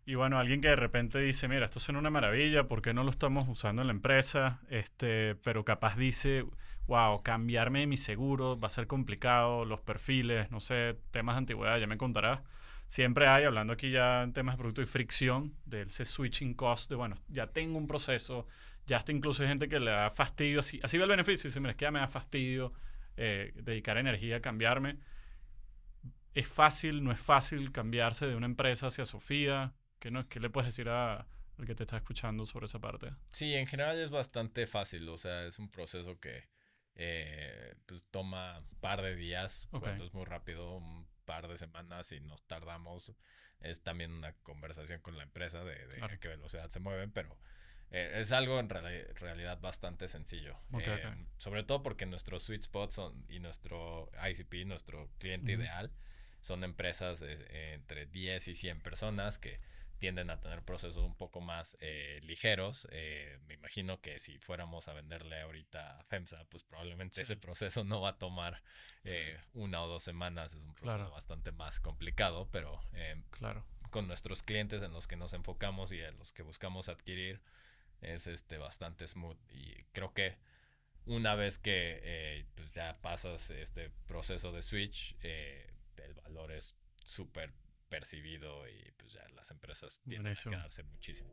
Y bueno, alguien que de repente dice, mira, esto suena una maravilla, ¿por qué no lo estamos usando en la empresa? Pero capaz dice, wow, cambiarme de mi seguro va a ser complicado, los perfiles, no sé, temas de antigüedad, ya me contarás. Siempre hay, hablando aquí ya en temas de producto y fricción, de ese switching cost, de bueno, ya tengo un proceso, ya hasta incluso hay gente que le da fastidio, así ve el beneficio, y dice, mira, es que ya me da fastidio dedicar energía a cambiarme. ¿Es fácil, no es fácil cambiarse de una empresa hacia Sofía? ¿Qué le puedes decir al que te está escuchando sobre esa parte? Sí, en general es bastante fácil, o sea, es un proceso que pues toma un par de días, cuando es muy rápido, un par de semanas y nos tardamos. Es también una conversación con la empresa de a qué velocidad se mueven, pero es algo en realidad bastante sencillo. Sobre todo porque nuestros sweet spots y nuestro ICP, nuestro cliente ideal, son empresas entre 10 y 100 personas que tienden a tener procesos un poco más ligeros. Me imagino que si fuéramos a venderle ahorita a FEMSA, pues probablemente ese proceso no va a tomar 1 o 2 semanas. Es un proceso bastante más complicado, pero con nuestros clientes en los que nos enfocamos y en los que buscamos adquirir, es bastante smooth. Y creo que una vez que pues ya pasas este proceso de switch, el valor es súper percibido y pues ya las empresas tienden a quedarse muchísimo.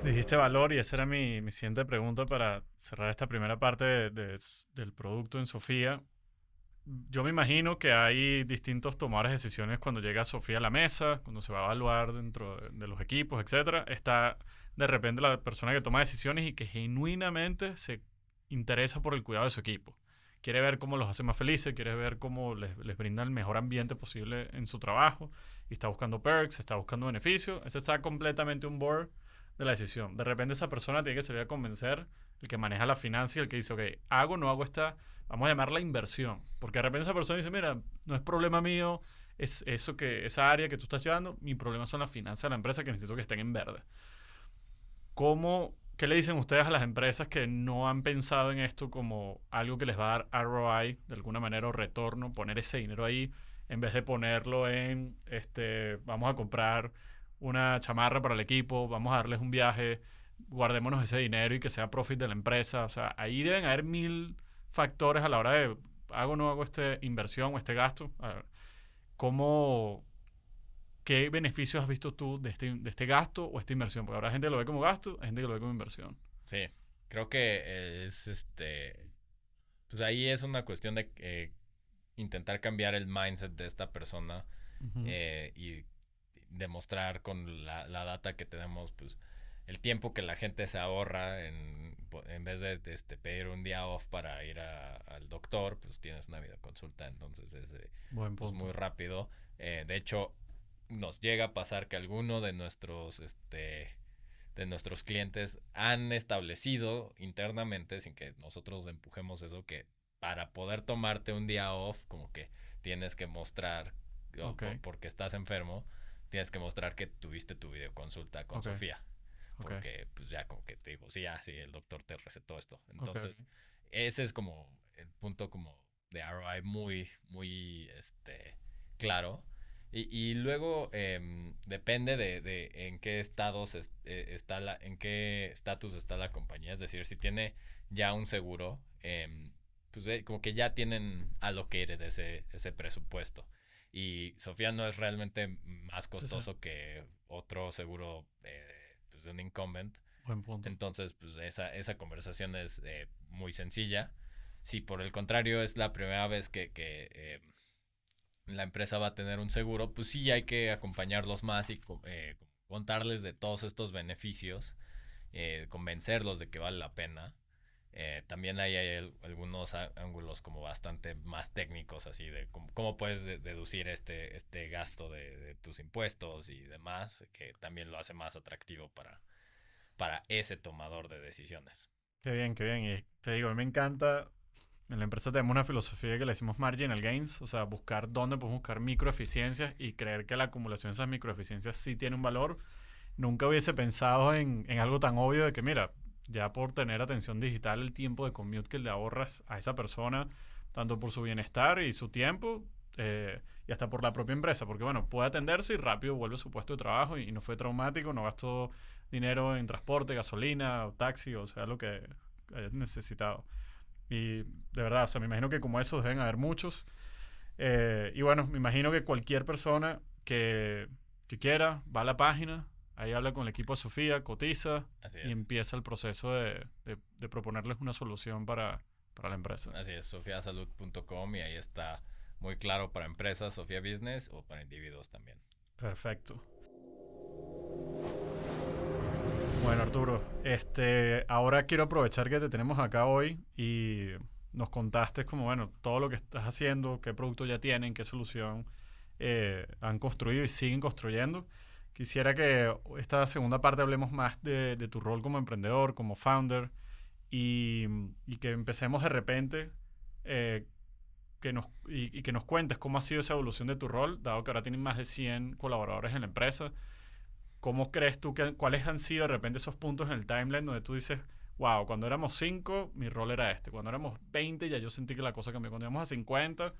Dijiste valor y esa era mi siguiente pregunta para cerrar esta primera parte del producto en Sofía. Yo me imagino que hay distintos tomadores de decisiones cuando llega Sofía a la mesa, cuando se va a evaluar dentro de los equipos, etcétera. Está de repente la persona que toma decisiones y que genuinamente se interesa por el cuidado de su equipo. Quiere ver cómo los hace más felices, quiere ver cómo les brinda el mejor ambiente posible en su trabajo, y está buscando perks, está buscando beneficios. Ese está completamente on board de la decisión. De repente esa persona tiene que salir a convencer el que maneja la finanza y el que dice, ok, hago o no hago esta, vamos a llamarla inversión. Porque de repente esa persona dice, mira, no es problema mío, es esa área que tú estás llevando, mi problema son las finanzas de la empresa que necesito que estén en verde. ¿Qué le dicen ustedes a las empresas que no han pensado en esto como algo que les va a dar ROI, de alguna manera, o retorno, poner ese dinero ahí, en vez de ponerlo en, vamos a comprar una chamarra para el equipo, vamos a darles un viaje, guardémonos ese dinero y que sea profit de la empresa? O sea, ahí deben haber 1000 factores a la hora de, hago o no hago esta inversión o este gasto. A ver, ¿qué beneficios has visto tú de este gasto o esta inversión? Porque habrá gente que lo ve como gasto, hay gente que lo ve como inversión. Sí, creo que es pues ahí es una cuestión de intentar cambiar el mindset de esta persona y demostrar con la data que tenemos, pues el tiempo que la gente se ahorra en vez de pedir un día off para ir al doctor, pues tienes una videoconsulta, entonces es pues muy rápido. De hecho, nos llega a pasar que alguno de nuestros clientes han establecido internamente, sin que nosotros empujemos eso, que para poder tomarte un día off, como que tienes que mostrar, porque estás enfermo, tienes que mostrar que tuviste tu videoconsulta con Sofía. Porque pues ya como que te digo, sí, el doctor te recetó esto. Entonces, ese es como el punto como de ROI muy, muy claro. Y luego depende de en qué estatus está la compañía. Es decir, si tiene ya un seguro, pues como que ya tienen allocated ese presupuesto. Y Sofía no es realmente más costoso que otro seguro pues de un incumbent. Buen punto. Entonces, pues esa conversación es muy sencilla. Si por el contrario es la primera vez que la empresa va a tener un seguro, pues sí hay que acompañarlos más y contarles de todos estos beneficios, convencerlos de que vale la pena. También hay algunos ángulos como bastante más técnicos, así de cómo puedes deducir este gasto de tus impuestos y demás, que también lo hace más atractivo para ese tomador de decisiones. Qué bien, qué bien. Y te digo, a mí me encanta. En la empresa tenemos una filosofía que le decimos marginal gains, o sea, buscar dónde podemos buscar microeficiencias y creer que la acumulación de esas microeficiencias sí tiene un valor. Nunca hubiese pensado en algo tan obvio de que, mira, ya por tener atención digital, el tiempo de commute que le ahorras a esa persona, tanto por su bienestar y su tiempo, y hasta por la propia empresa, porque bueno, puede atenderse y rápido vuelve a su puesto de trabajo y no fue traumático, no gastó dinero en transporte, gasolina o taxi, o sea, lo que hayas necesitado. Y de verdad, o sea, me imagino que como esos deben haber muchos. Y bueno, me imagino que cualquier persona que quiera va a la página, ahí habla con el equipo de Sofía, cotiza y empieza el proceso de proponerles una solución para la empresa. Así es, sofiasalud.com, y ahí está muy claro para empresas, Sofía Business, o para individuos también. Perfecto. Bueno, Arturo, ahora quiero aprovechar que te tenemos acá hoy y nos contaste como, bueno, todo lo que estás haciendo, qué producto ya tienen, qué solución han construido y siguen construyendo. Quisiera que esta segunda parte hablemos más de tu rol como emprendedor, como founder, y que empecemos de repente, que que nos cuentes cómo ha sido esa evolución de tu rol, dado que ahora tienen más de 100 colaboradores en la empresa. ¿Cómo crees tú cuáles han sido de repente esos puntos en el timeline donde tú dices, wow, cuando éramos 5, mi rol era este. Cuando éramos 20, ya yo sentí que la cosa cambió. Cuando íbamos a 50,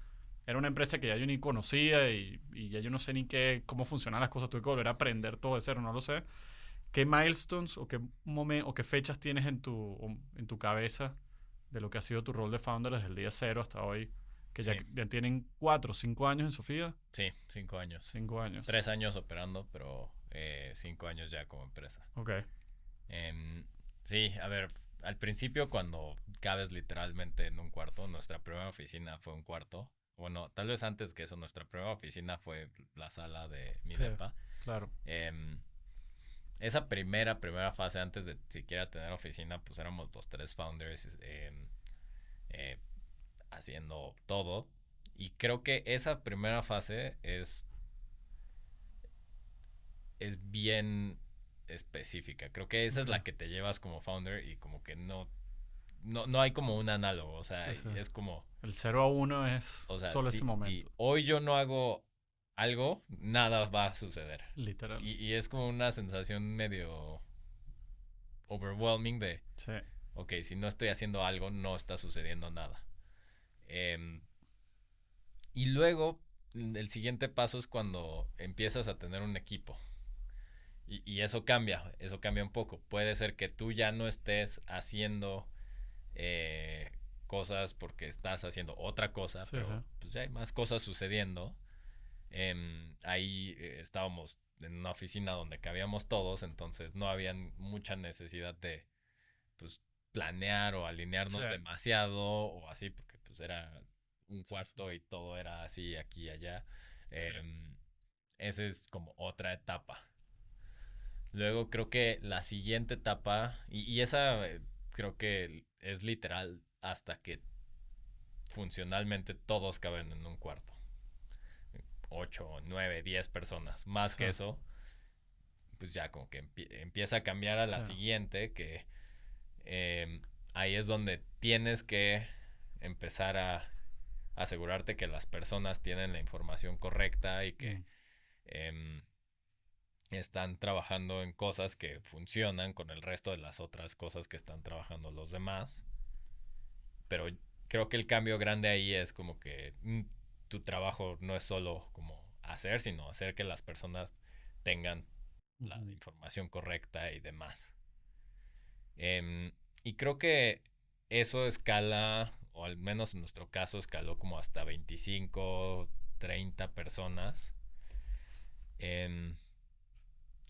era una empresa que ya yo ni conocía y ya yo no sé ni cómo funcionan las cosas. Tuve que volver a aprender todo de cero, no lo sé. ¿Qué milestones o qué fechas tienes en tu cabeza de lo que ha sido tu rol de founder desde el día cero hasta hoy? Que Sí. ya tienen 4 o 5 años en Sofía. Sí, 5 años. 5 años. 3 años operando, pero 5 años ya como empresa. Ok. Sí, a ver, al principio cuando cabes literalmente en un cuarto, nuestra primera oficina fue un cuarto. Bueno, tal vez antes que eso, nuestra primera oficina fue la sala de mi Sí, depa. claro. Esa primera fase, antes de siquiera tener oficina, pues éramos los 3 founders haciendo todo. Y creo que esa primera fase es bien específica. Creo que esa es la que te llevas como founder y como que no hay como un análogo. O sea, Sí. es como... El 0 a 1 es O sea, solo este y momento. hoy yo no hago algo, nada va a suceder. Literal. Y es como una sensación medio overwhelming de, Sí. ok, si no estoy haciendo algo, no está sucediendo nada. Y luego, el siguiente paso es cuando empiezas a tener un equipo. Y eso cambia un poco. Puede ser que tú ya no estés haciendo cosas porque estás haciendo otra cosa, Sí, pero sí. pues ya hay más cosas sucediendo. Ahí estábamos en una oficina donde cabíamos todos, entonces no había mucha necesidad de pues planear o alinearnos Sí. demasiado o así, porque pues era un cuarto y todo era así, aquí y allá. Esa es como otra etapa. Luego creo que la siguiente etapa, y esa creo que es literal hasta que funcionalmente todos caben en un cuarto. 8, 9, 10 personas. Más Sí. que eso, pues ya como que empieza a cambiar a la Sí. siguiente, que ahí es donde tienes que empezar a asegurarte que las personas tienen la información correcta y que están trabajando en cosas que funcionan con el resto de las otras cosas que están trabajando los demás. Pero creo que el cambio grande ahí es como que tu trabajo no es solo como hacer, sino hacer que las personas tengan la información correcta y demás. Y creo que eso escala, o al menos en nuestro caso escaló como hasta 25, 30 personas.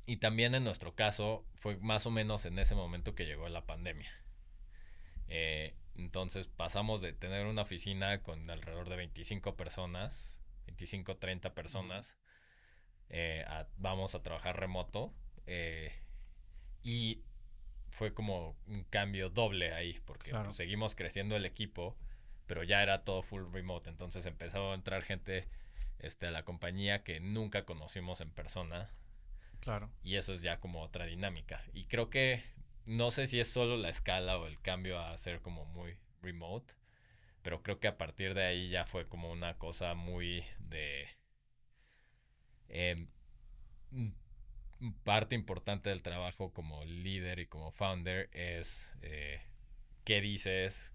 Y también en nuestro caso fue más o menos en ese momento que llegó la pandemia. Entonces pasamos de tener una oficina con alrededor de 25 personas, 25, 30 personas, vamos a trabajar remoto. Y fue como un cambio doble ahí, porque Claro. pues, seguimos creciendo el equipo, pero ya era todo full remote. Entonces empezó a entrar gente a la compañía que nunca conocimos en persona. Claro. Y eso es ya como otra dinámica. Y creo que no sé si es solo la escala o el cambio a ser como muy remote, pero creo que a partir de ahí ya fue como una cosa muy de... parte importante del trabajo como líder y como founder es qué dices,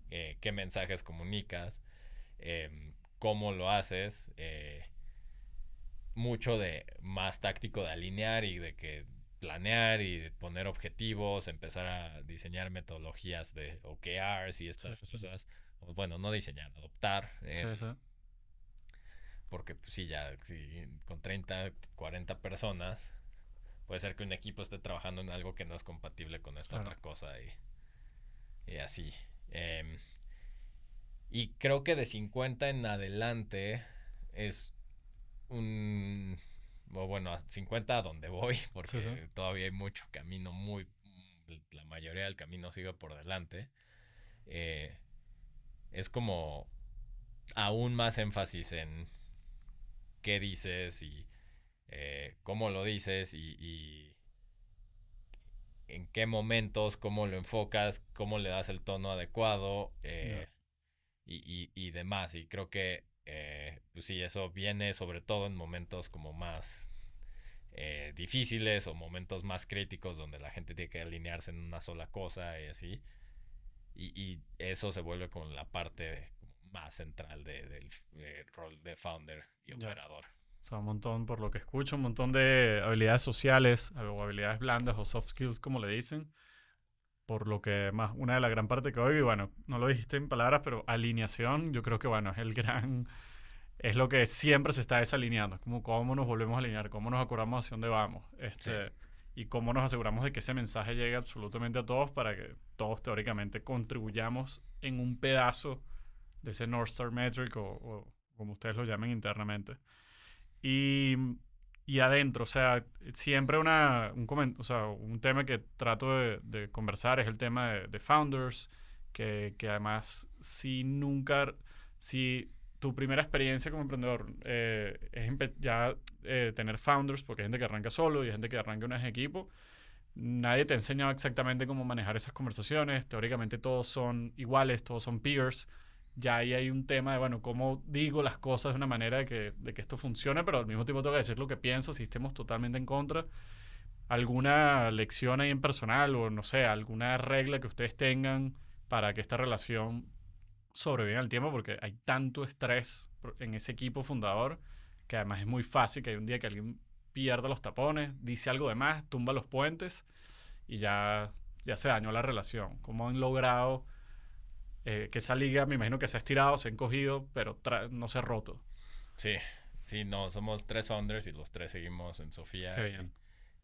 qué mensajes comunicas, cómo lo haces, mucho de más táctico de alinear y de que planear y de poner objetivos, empezar a diseñar metodologías de OKRs y estas cosas. Bueno, no diseñar, adoptar. Sí. Porque pues sí, ya con 30, 40 personas, puede ser que un equipo esté trabajando en algo que no es compatible con esta otra cosa y así. Y creo que de 50 en adelante es bueno, a 50 a donde voy, porque todavía hay mucho camino, la mayoría del camino sigue por delante. Es como aún más énfasis en qué dices y cómo lo dices y en qué momentos, cómo lo enfocas, cómo le das el tono adecuado. y demás. Y creo que, pues sí, eso viene sobre todo en momentos como más difíciles o momentos más críticos donde la gente tiene que alinearse en una sola cosa y así. Y eso se vuelve con la parte como más central del rol de founder y Ya. operador. O sea, un montón, por lo que escucho, un montón de habilidades sociales o habilidades blandas o soft skills, como le dicen. Por lo que más, una de las gran parte que oigo, y bueno, no lo dijiste en palabras, pero alineación, yo creo que bueno, es lo que siempre se está desalineando. Es como cómo nos volvemos a alinear, cómo nos acordamos hacia dónde vamos. Sí. Y cómo nos aseguramos de que ese mensaje llegue absolutamente a todos para que todos teóricamente contribuyamos en un pedazo de ese North Star Metric o como ustedes lo llamen internamente. Y, y adentro, o sea, siempre o sea, un tema que trato de conversar es el tema de founders, que además si tu primera experiencia como emprendedor es ya tener founders, porque hay gente que arranca solo y hay gente que arranca en un equipo, nadie te ha enseñado exactamente cómo manejar esas conversaciones. Teóricamente todos son iguales, todos son peers. Ya ahí hay un tema de, bueno, cómo digo las cosas de una manera de que esto funcione, pero al mismo tiempo tengo que decir lo que pienso, si estemos totalmente en contra. ¿Alguna lección ahí en personal o, no sé, alguna regla que ustedes tengan para que esta relación sobreviva al tiempo? Porque hay tanto estrés en ese equipo fundador que además es muy fácil que hay un día que alguien pierda los tapones, dice algo de más, tumba los puentes y ya se dañó la relación. ¿Cómo han logrado que esa liga, me imagino que se ha estirado, se ha encogido, pero no se ha roto? Sí, sí, no, somos 3 founders y los 3 seguimos en Sofía. Qué bien.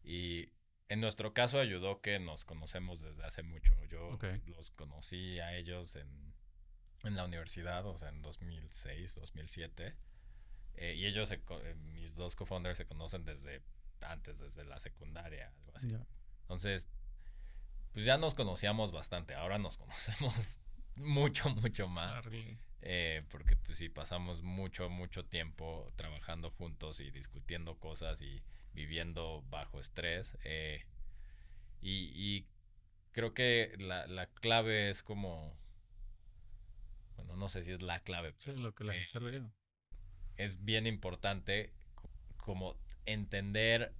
Y en nuestro caso ayudó que nos conocemos desde hace mucho. Yo Okay. los conocí a ellos en la universidad, o sea, en 2006, 2007. Y ellos, mis 2 co-founders se conocen desde antes, desde la secundaria, algo así. Yeah. Entonces, pues ya nos conocíamos bastante. Ahora nos conocemos mucho, mucho más. Porque pues sí, pasamos mucho, mucho tiempo trabajando juntos y discutiendo cosas y viviendo bajo estrés. Y creo que la clave es como, bueno, no sé si es la clave, Sí, pero lo que les ha servido. es bien importante como entender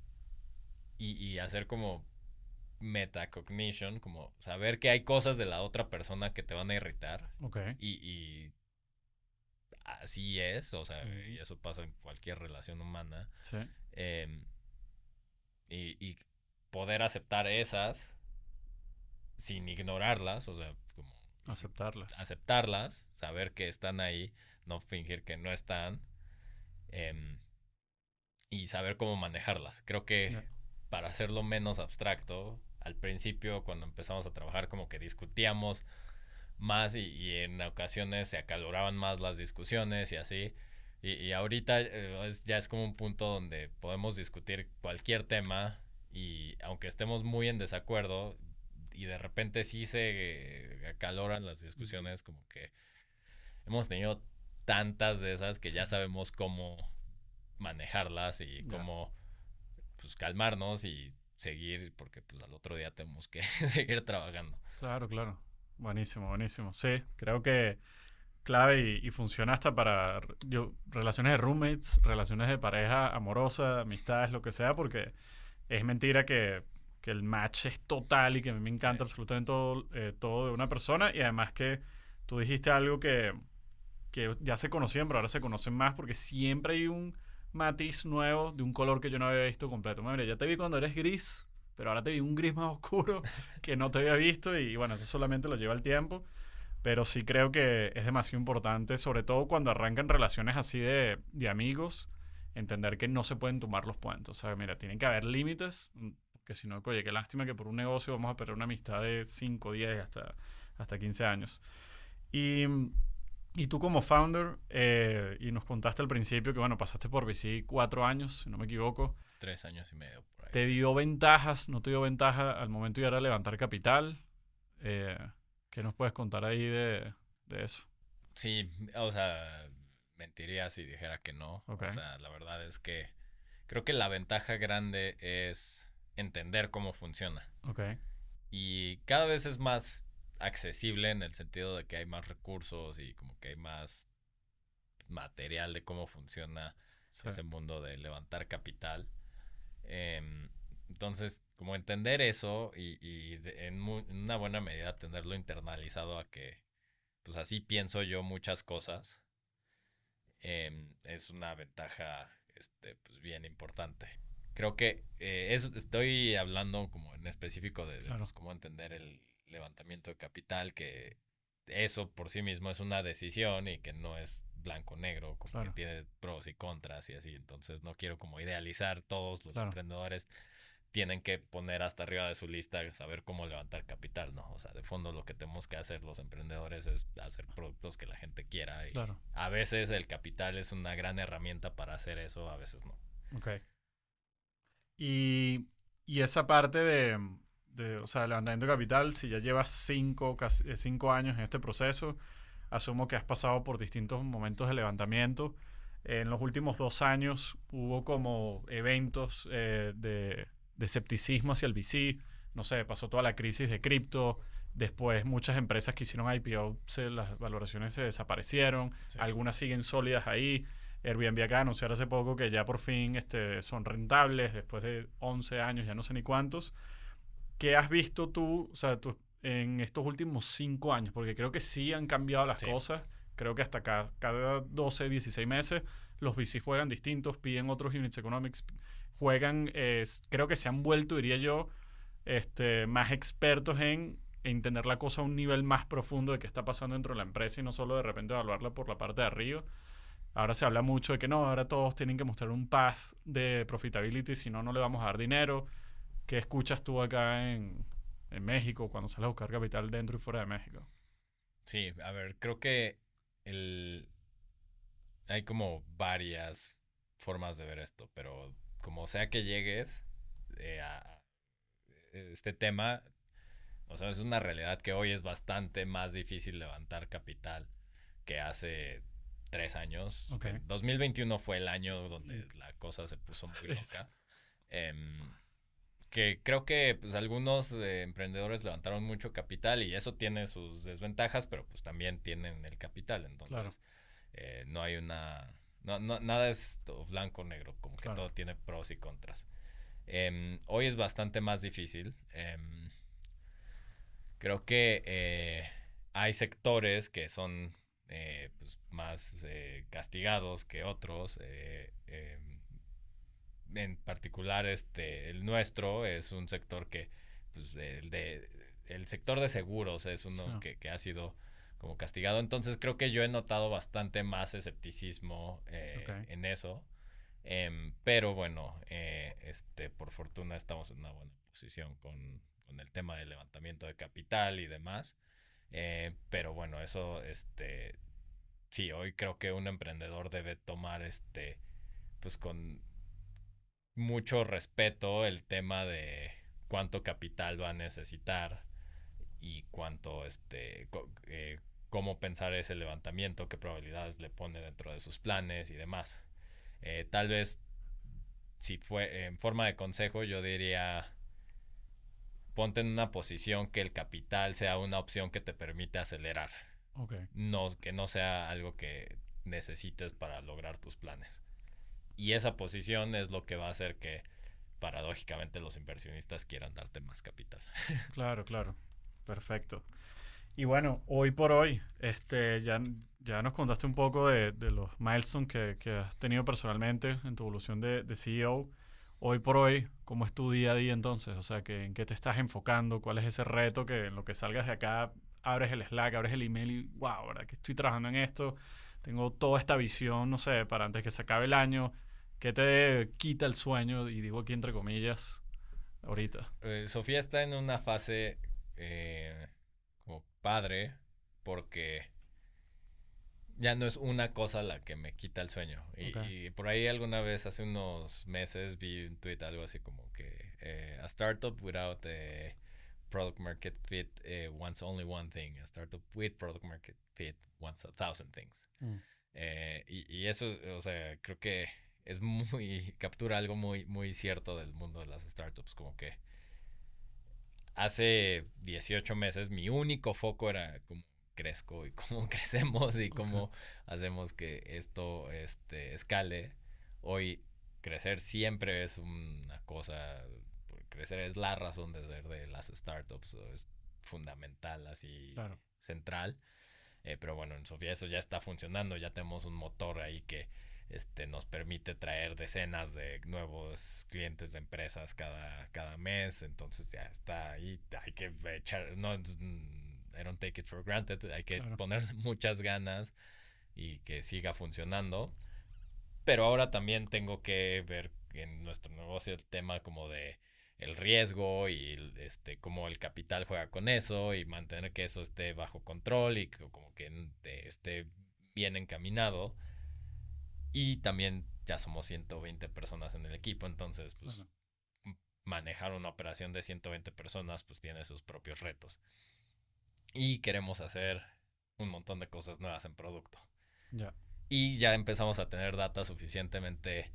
y hacer como metacognition, como saber que hay cosas de la otra persona que te van a irritar. Ok. Y así es, o sea, y eso pasa en cualquier relación humana. Sí. Eh, y poder aceptar esas sin ignorarlas, o sea, como Aceptarlas. aceptarlas, saber que están ahí, no fingir que no están, eh, y saber cómo manejarlas. Creo que Yeah. para hacerlo menos abstracto, al principio cuando empezamos a trabajar como que discutíamos más y en ocasiones se acaloraban más las discusiones y así. Y ahorita ya es como un punto donde podemos discutir cualquier tema y aunque estemos muy en desacuerdo y de repente sí se acaloran las discusiones, como que hemos tenido tantas de esas que ya sabemos cómo manejarlas y cómo pues calmarnos y seguir porque pues al otro día tenemos que seguir trabajando. Claro, claro. Buenísimo, buenísimo. Sí, creo que clave y funciona hasta para relaciones de roommates, relaciones de pareja amorosa, amistades, lo que sea, porque es mentira que el match es total y que a mí me encanta absolutamente todo de una persona y además que tú dijiste algo que ya se conocían, pero ahora se conocen más porque siempre hay un matiz nuevo de un color que yo no había visto completo. Mira, ya te vi cuando eres gris, pero ahora te vi un gris más oscuro que no te había visto y bueno, eso solamente lo lleva el tiempo. Pero sí creo que es demasiado importante, sobre todo cuando arrancan relaciones así de amigos, entender que no se pueden tomar los puentes. O sea, mira, tienen que haber límites, que si no, oye, qué lástima que por un negocio vamos a perder una amistad de 5, 10, hasta 15 años. Y, y tú como founder, y nos contaste al principio que, bueno, pasaste por VC 4 años, si no me equivoco. 3 años y medio por ahí. ¿Te dio ventajas, no te dio ventaja al momento de ir a levantar capital? ¿Qué nos puedes contar ahí de eso? Sí, o sea, mentiría si dijera que no. Okay. O sea, la verdad es que creo que la ventaja grande es entender cómo funciona. Okay. Y cada vez es más accesible en el sentido de que hay más recursos y como que hay más material de cómo funciona ese mundo de levantar capital. Entonces, como entender eso y en una buena medida tenerlo internalizado a que, pues así pienso yo muchas cosas, es una ventaja pues bien importante. Creo que estoy hablando como en específico de pues, cómo entender el levantamiento de capital, que eso por sí mismo es una decisión y que no es blanco-negro, como que tiene pros y contras y así. Entonces no quiero como idealizar todos los emprendedores tienen que poner hasta arriba de su lista saber cómo levantar capital, ¿no? O sea, de fondo lo que tenemos que hacer los emprendedores es hacer productos que la gente quiera y a veces el capital es una gran herramienta para hacer eso, a veces no. Ok. Y esa parte o sea, levantamiento de capital, si ya llevas 5 años en este proceso, asumo que has pasado por distintos momentos de levantamiento. En los últimos 2 años hubo como eventos de escepticismo hacia el VC. No sé, pasó toda la crisis de cripto. Después muchas empresas que hicieron IPO, las valoraciones se desaparecieron. Sí. Algunas siguen sólidas ahí. Airbnb acá anunció hace poco que ya por fin son rentables después de 11 años, ya no sé ni cuántos. ¿Qué has visto tú, o sea, en estos últimos 5 años? Porque creo que sí han cambiado las cosas. Creo que hasta cada 12, 16 meses los VC juegan distintos, piden otros units economics, juegan, creo que se han vuelto, diría yo, más expertos en entender la cosa a un nivel más profundo de qué está pasando dentro de la empresa y no solo de repente evaluarla por la parte de arriba. Ahora se habla mucho de que no, ahora todos tienen que mostrar un path de profitability, si no, no le vamos a dar dinero. ¿Qué escuchas tú acá en México cuando sales a buscar capital dentro y fuera de México? Sí, a ver, creo que hay como varias formas de ver esto, pero como sea que llegues a este tema, o sea, es una realidad que hoy es bastante más difícil levantar capital que hace 3 años. Okay. 2021 fue el año donde la cosa se puso muy loca. Que creo que pues, algunos emprendedores levantaron mucho capital y eso tiene sus desventajas, pero pues también tienen el capital. Entonces, no hay una... nada es blanco o negro, como que todo tiene pros y contras. Hoy es bastante más difícil. Creo que hay sectores que son pues, más castigados que otros. En particular, el nuestro es un sector que, pues, el sector de seguros es uno que ha sido como castigado. Entonces creo que yo he notado bastante más escepticismo en eso. Pero bueno, por fortuna estamos en una buena posición con el tema del levantamiento de capital y demás. Pero bueno, eso, sí, hoy creo que un emprendedor debe tomar, pues con mucho respeto el tema de cuánto capital va a necesitar y cuánto, cómo pensar ese levantamiento, qué probabilidades le pone dentro de sus planes y demás. Tal vez, si fue en forma de consejo, yo diría, ponte en una posición que el capital sea una opción que te permite acelerar. Okay. Que no sea algo que necesites para lograr tus planes. Y esa posición es lo que va a hacer que, paradójicamente, los inversionistas quieran darte más capital. Claro. Perfecto. Y bueno, hoy por hoy, ya nos contaste un poco de los milestones que has tenido personalmente en tu evolución de CEO. Hoy por hoy, ¿cómo es tu día a día entonces? O sea, ¿en qué te estás enfocando? ¿Cuál es ese reto que en lo que salgas de acá, abres el Slack, abres el email y, wow, ¿verdad que estoy trabajando en esto? Tengo toda esta visión, no sé, para antes que se acabe el año. ¿Qué te quita el sueño? Y digo aquí entre comillas, ahorita. Sofía está en una fase como padre porque ya no es una cosa la que me quita el sueño. Y por ahí alguna vez, hace unos meses, vi un tweet algo así como que a startup without a product market fit wants only one thing. A startup with product market fit wants 1,000 things. Y eso, o sea, creo que captura algo muy, muy cierto del mundo de las startups. Como que hace 18 meses mi único foco era cómo crezco y cómo crecemos y cómo hacemos que esto escale. Hoy crecer siempre es una cosa, crecer es la razón de ser de las startups, es fundamental, así Claro. central. Pero bueno, en Sofía eso ya está funcionando, ya tenemos un motor ahí que nos permite traer decenas de nuevos clientes de empresas cada mes, entonces ya está ahí, hay que echar, no, I don't take it for granted, hay que Claro. poner muchas ganas y que siga funcionando, pero ahora también tengo que ver en nuestro negocio el tema como de el riesgo y cómo el capital juega con eso y mantener que eso esté bajo control y como que esté bien encaminado. Y también ya somos 120 personas en el equipo, entonces pues Claro. manejar una operación de 120 personas pues tiene sus propios retos. Y queremos hacer un montón de cosas nuevas en producto. Ya. Y ya empezamos a tener data suficientemente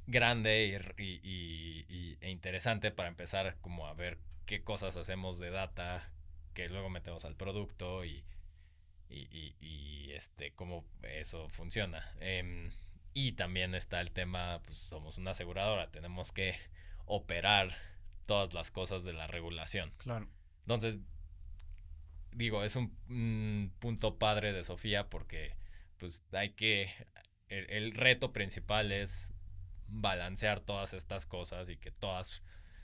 grande e interesante para empezar como a ver qué cosas hacemos de data que luego metemos al producto y cómo eso funciona. Y también está el tema, pues somos una aseguradora, tenemos que operar todas las cosas de la regulación. Claro. Entonces, digo, es un punto padre de Sofía porque pues hay que, el reto principal es balancear todas estas cosas y que todas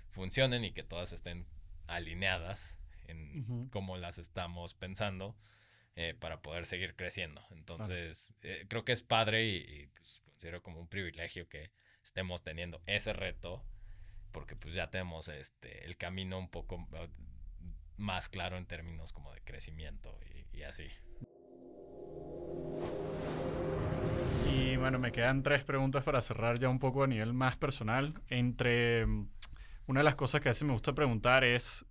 funcionen y que todas estén alineadas en Ujú. cómo las estamos pensando para poder seguir creciendo. Claro. Entonces, creo que es padre y pues, considero como un privilegio que estemos teniendo ese reto porque pues ya tenemos el camino un poco más claro en términos como de crecimiento y así. Y bueno, me quedan 3 preguntas para cerrar ya un poco a nivel más personal. Una de las cosas que a veces me gusta preguntar es,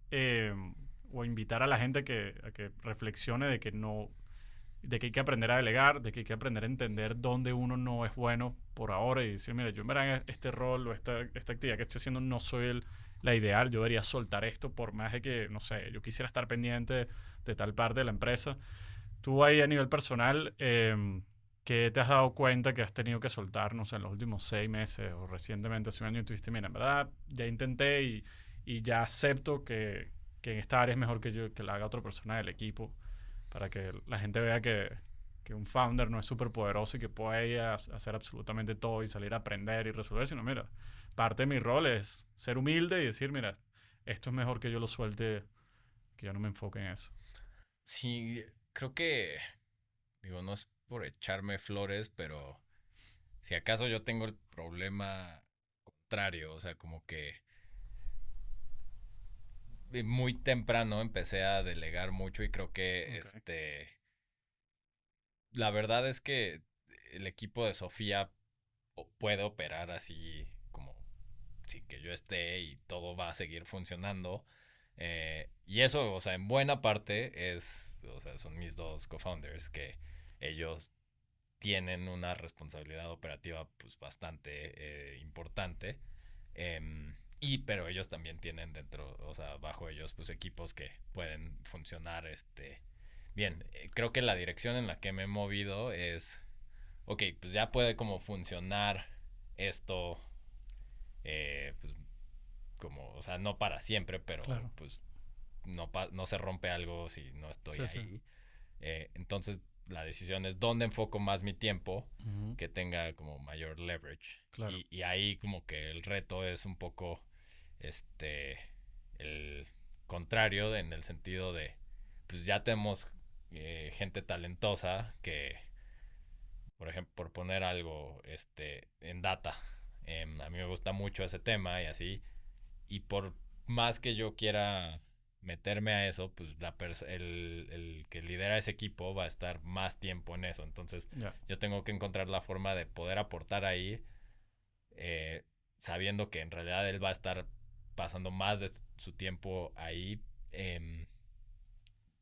o invitar a la gente a que reflexione de que no, de que hay que aprender a delegar, de que hay que aprender a entender dónde uno no es bueno por ahora y decir, mira, yo en verdad este rol o esta actividad que estoy haciendo no soy la ideal, yo debería soltar esto por más de que, no sé, yo quisiera estar pendiente de tal parte de la empresa. Tú ahí a nivel personal, ¿qué te has dado cuenta que has tenido que soltar, no sé, en los últimos 6 meses o recientemente hace un año y tuviste, mira, en verdad ya intenté y ya acepto que en esta área es mejor que yo, que la haga otra persona del equipo, para que la gente vea que un founder no es súper poderoso y que puede hacer absolutamente todo y salir a aprender y resolver, sino mira, parte de mi rol es ser humilde y decir, mira, esto es mejor que yo lo suelte, que yo no me enfoque en eso. Sí, creo que, digo, no es por echarme flores, pero si acaso yo tengo el problema contrario, o sea, como que muy temprano empecé a delegar mucho y creo que Ok. la verdad es que el equipo de Sofía puede operar así como sin que yo esté y todo va a seguir funcionando. Y eso, o sea, en buena parte o sea, son mis dos co-founders que ellos tienen una responsabilidad operativa pues bastante importante. Pero ellos también tienen dentro, o sea, bajo ellos pues equipos que pueden funcionar bien. Creo que la dirección en la que me he movido es, ok, pues ya puede como funcionar esto, pues como, o sea, no para siempre, pero Claro. pues no se rompe algo si no estoy Sí, sí. ahí. Entonces la decisión es dónde enfoco más mi tiempo Ujú. que tenga como mayor leverage. Claro. Y ahí como que el reto es un poco este el contrario en el sentido de pues ya tenemos gente talentosa que por ejemplo por poner algo en data a mí me gusta mucho ese tema y así y por más que yo quiera meterme a eso, pues el que lidera ese equipo va a estar más tiempo en eso. Entonces Ya. yo tengo que encontrar la forma de poder aportar ahí, eh, sabiendo que en realidad él va a estar pasando más de su tiempo ahí, eh,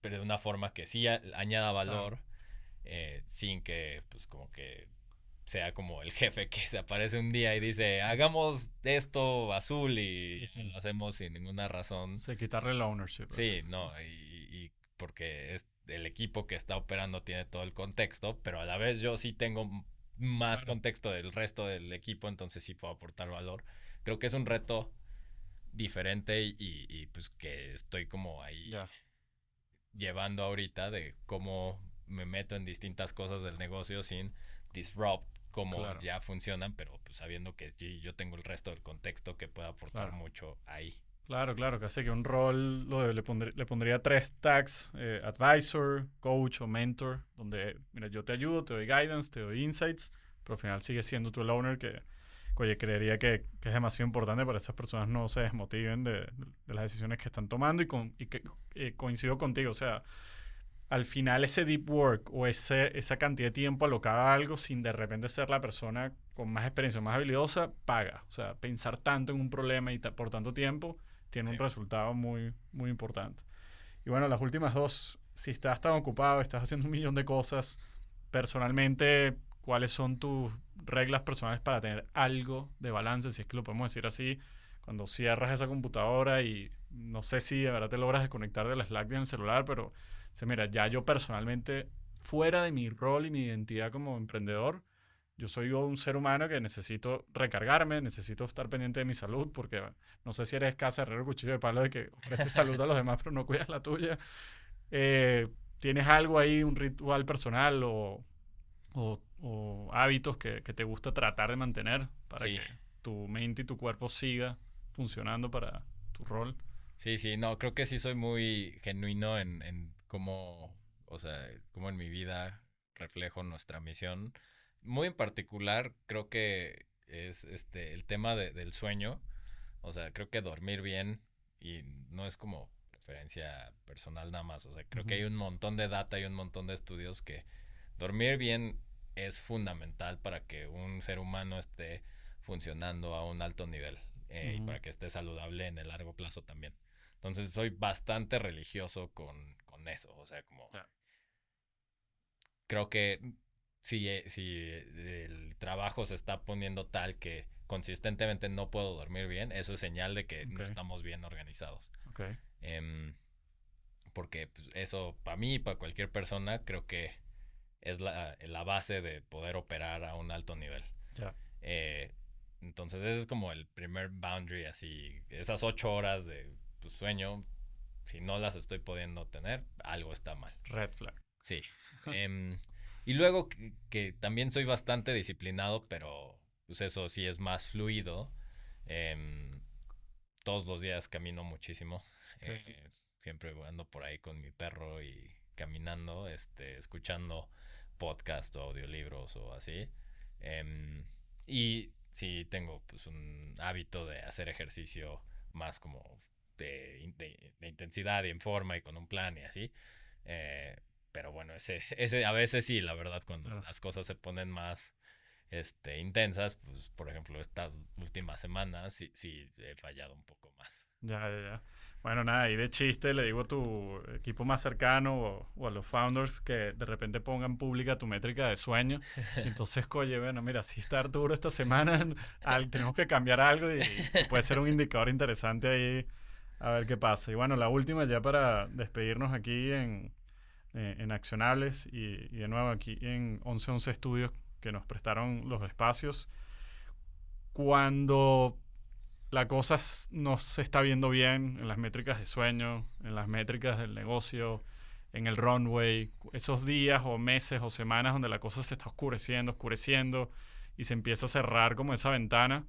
pero de una forma que sí añada Claro. valor, sin que, pues como que sea como el jefe que se aparece un día y dice, hagamos esto azul y lo hacemos sin ninguna razón. Sí, quitarle el ownership. Sí, no, y porque el equipo que está operando tiene todo el contexto, pero a la vez yo sí tengo más contexto del resto del equipo, entonces sí puedo aportar valor. Creo que es un reto diferente y pues que estoy como ahí llevando ahorita de cómo me meto en distintas cosas del negocio sin disrupt cómo ya funcionan, pero pues sabiendo que yo tengo el resto del contexto que puede aportar mucho ahí. Claro, casi que un rol le pondría 3 tags, advisor, coach o mentor, donde mira, yo te ayudo, te doy guidance, te doy insights, pero al final sigues siendo tú el owner que, oye, creería que es demasiado importante para que esas personas no se desmotiven de las decisiones que están tomando y que coincido contigo, o sea, al final ese deep work o esa cantidad de tiempo alocada a algo sin de repente ser la persona con más experiencia, más habilidosa, paga. O sea, pensar tanto en un problema y por tanto tiempo tiene un resultado muy, muy importante. Y bueno, las últimas dos, si estás tan ocupado, estás haciendo un millón de cosas, personalmente, ¿cuáles son tus reglas personales para tener algo de balance, si es que lo podemos decir así, cuando cierras esa computadora y no sé si de verdad te logras desconectar del Slack del celular, pero mira, ya yo personalmente, fuera de mi rol y mi identidad como emprendedor, yo soy un ser humano que necesito recargarme, necesito estar pendiente de mi salud, porque no sé si eres casa, herrero, cuchillo de palo, de que ofreces salud a los demás, pero no cuidas la tuya. ¿Tienes algo ahí, un ritual personal o hábitos que te gusta tratar de mantener para que tu mente y tu cuerpo siga funcionando para tu rol? Sí, no, creo que sí soy muy genuino en cómo, o sea, cómo en mi vida reflejo nuestra misión. Muy en particular, creo que es el tema del sueño. O sea, creo que dormir bien, y no es como preferencia personal nada más. O sea, creo que hay un montón de data y un montón de estudios que dormir bien es fundamental para que un ser humano esté funcionando a un alto nivel y para que esté saludable en el largo plazo también. Entonces soy bastante religioso con eso. O sea, como creo que si el trabajo se está poniendo tal que consistentemente no puedo dormir bien, eso es señal de que no estamos bien organizados. Porque pues, eso para mí y para cualquier persona creo que es la base de poder operar a un alto nivel. Entonces ese es como el primer boundary, así, esas 8 horas de tu sueño, si no las estoy pudiendo tener, algo está mal. Red flag. Sí. Y luego que también soy bastante disciplinado, pero pues eso sí es más fluido. Todos los días camino muchísimo. Siempre ando por ahí con mi perro y caminando, escuchando podcast o audiolibros o así. Y sí tengo pues un hábito de hacer ejercicio más como de intensidad y en forma y con un plan y así. Pero bueno, ese a veces sí, la verdad, cuando las cosas se ponen más intensas, pues por ejemplo estas últimas semanas sí he fallado un poco más. Ya. Bueno, nada, y de chiste le digo a tu equipo más cercano o a los founders que de repente pongan pública tu métrica de sueño. Entonces, oye, bueno, mira, si está Arturo esta semana, tenemos que cambiar algo y puede ser un indicador interesante ahí a ver qué pasa. Y bueno, la última ya para despedirnos aquí en Accionables y de nuevo aquí en 1111 Estudios que nos prestaron los espacios. Cuando la cosa no se está viendo bien en las métricas de sueño, en las métricas del negocio, en el runway, esos días o meses o semanas donde la cosa se está oscureciendo y se empieza a cerrar como esa ventana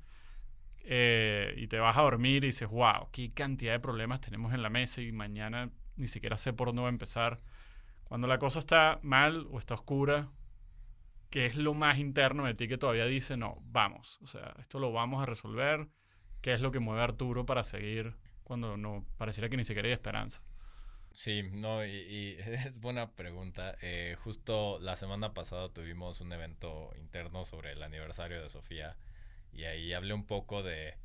y te vas a dormir y dices, wow, qué cantidad de problemas tenemos en la mesa y mañana ni siquiera sé por dónde voy a empezar. Cuando la cosa está mal o está oscura, ¿qué es lo más interno de ti que todavía dice, no, vamos, o sea, esto lo vamos a resolver? ¿Qué es lo que mueve a Arturo para seguir cuando no pareciera que ni siquiera hay esperanza? Sí, no, y es buena pregunta. Justo la semana pasada tuvimos un evento interno sobre el aniversario de Sofía y ahí hablé un poco de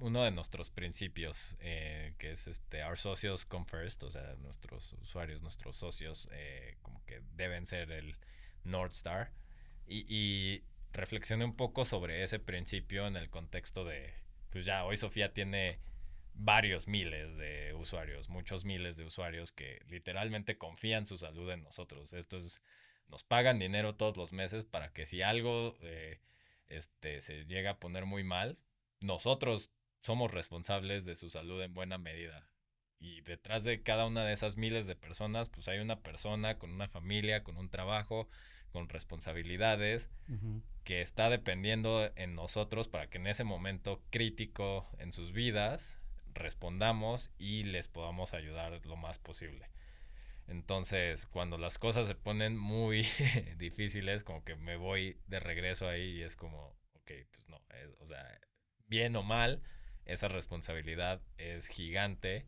uno de nuestros principios, que es Our Socios Come First, o sea, nuestros usuarios, nuestros socios, como que deben ser el North Star. Y reflexioné un poco sobre ese principio en el contexto de, pues ya hoy Sofía tiene varios miles de usuarios, muchos miles de usuarios que literalmente confían su salud en nosotros. Nos pagan dinero todos los meses para que si algo se llega a poner muy mal, nosotros somos responsables de su salud en buena medida. Y detrás de cada una de esas miles de personas, pues hay una persona con una familia, con un trabajo, con responsabilidades, que está dependiendo en nosotros para que en ese momento crítico en sus vidas respondamos y les podamos ayudar lo más posible. Entonces, cuando las cosas se ponen muy difíciles, como que me voy de regreso ahí y es como, ok, pues no, o sea, bien o mal, esa responsabilidad es gigante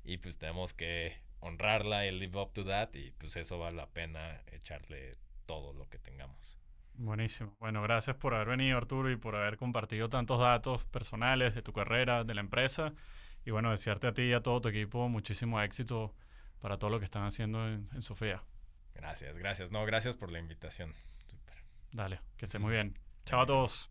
y pues tenemos que honrarla y live up to that y pues eso vale la pena echarle todo lo que tengamos. Buenísimo. Bueno, gracias por haber venido, Arturo, y por haber compartido tantos datos personales de tu carrera, de la empresa. Y bueno, desearte a ti y a todo tu equipo muchísimo éxito para todo lo que están haciendo en Sofía. Gracias. No, gracias por la invitación. Súper. Dale, que esté muy bien. Chao a todos.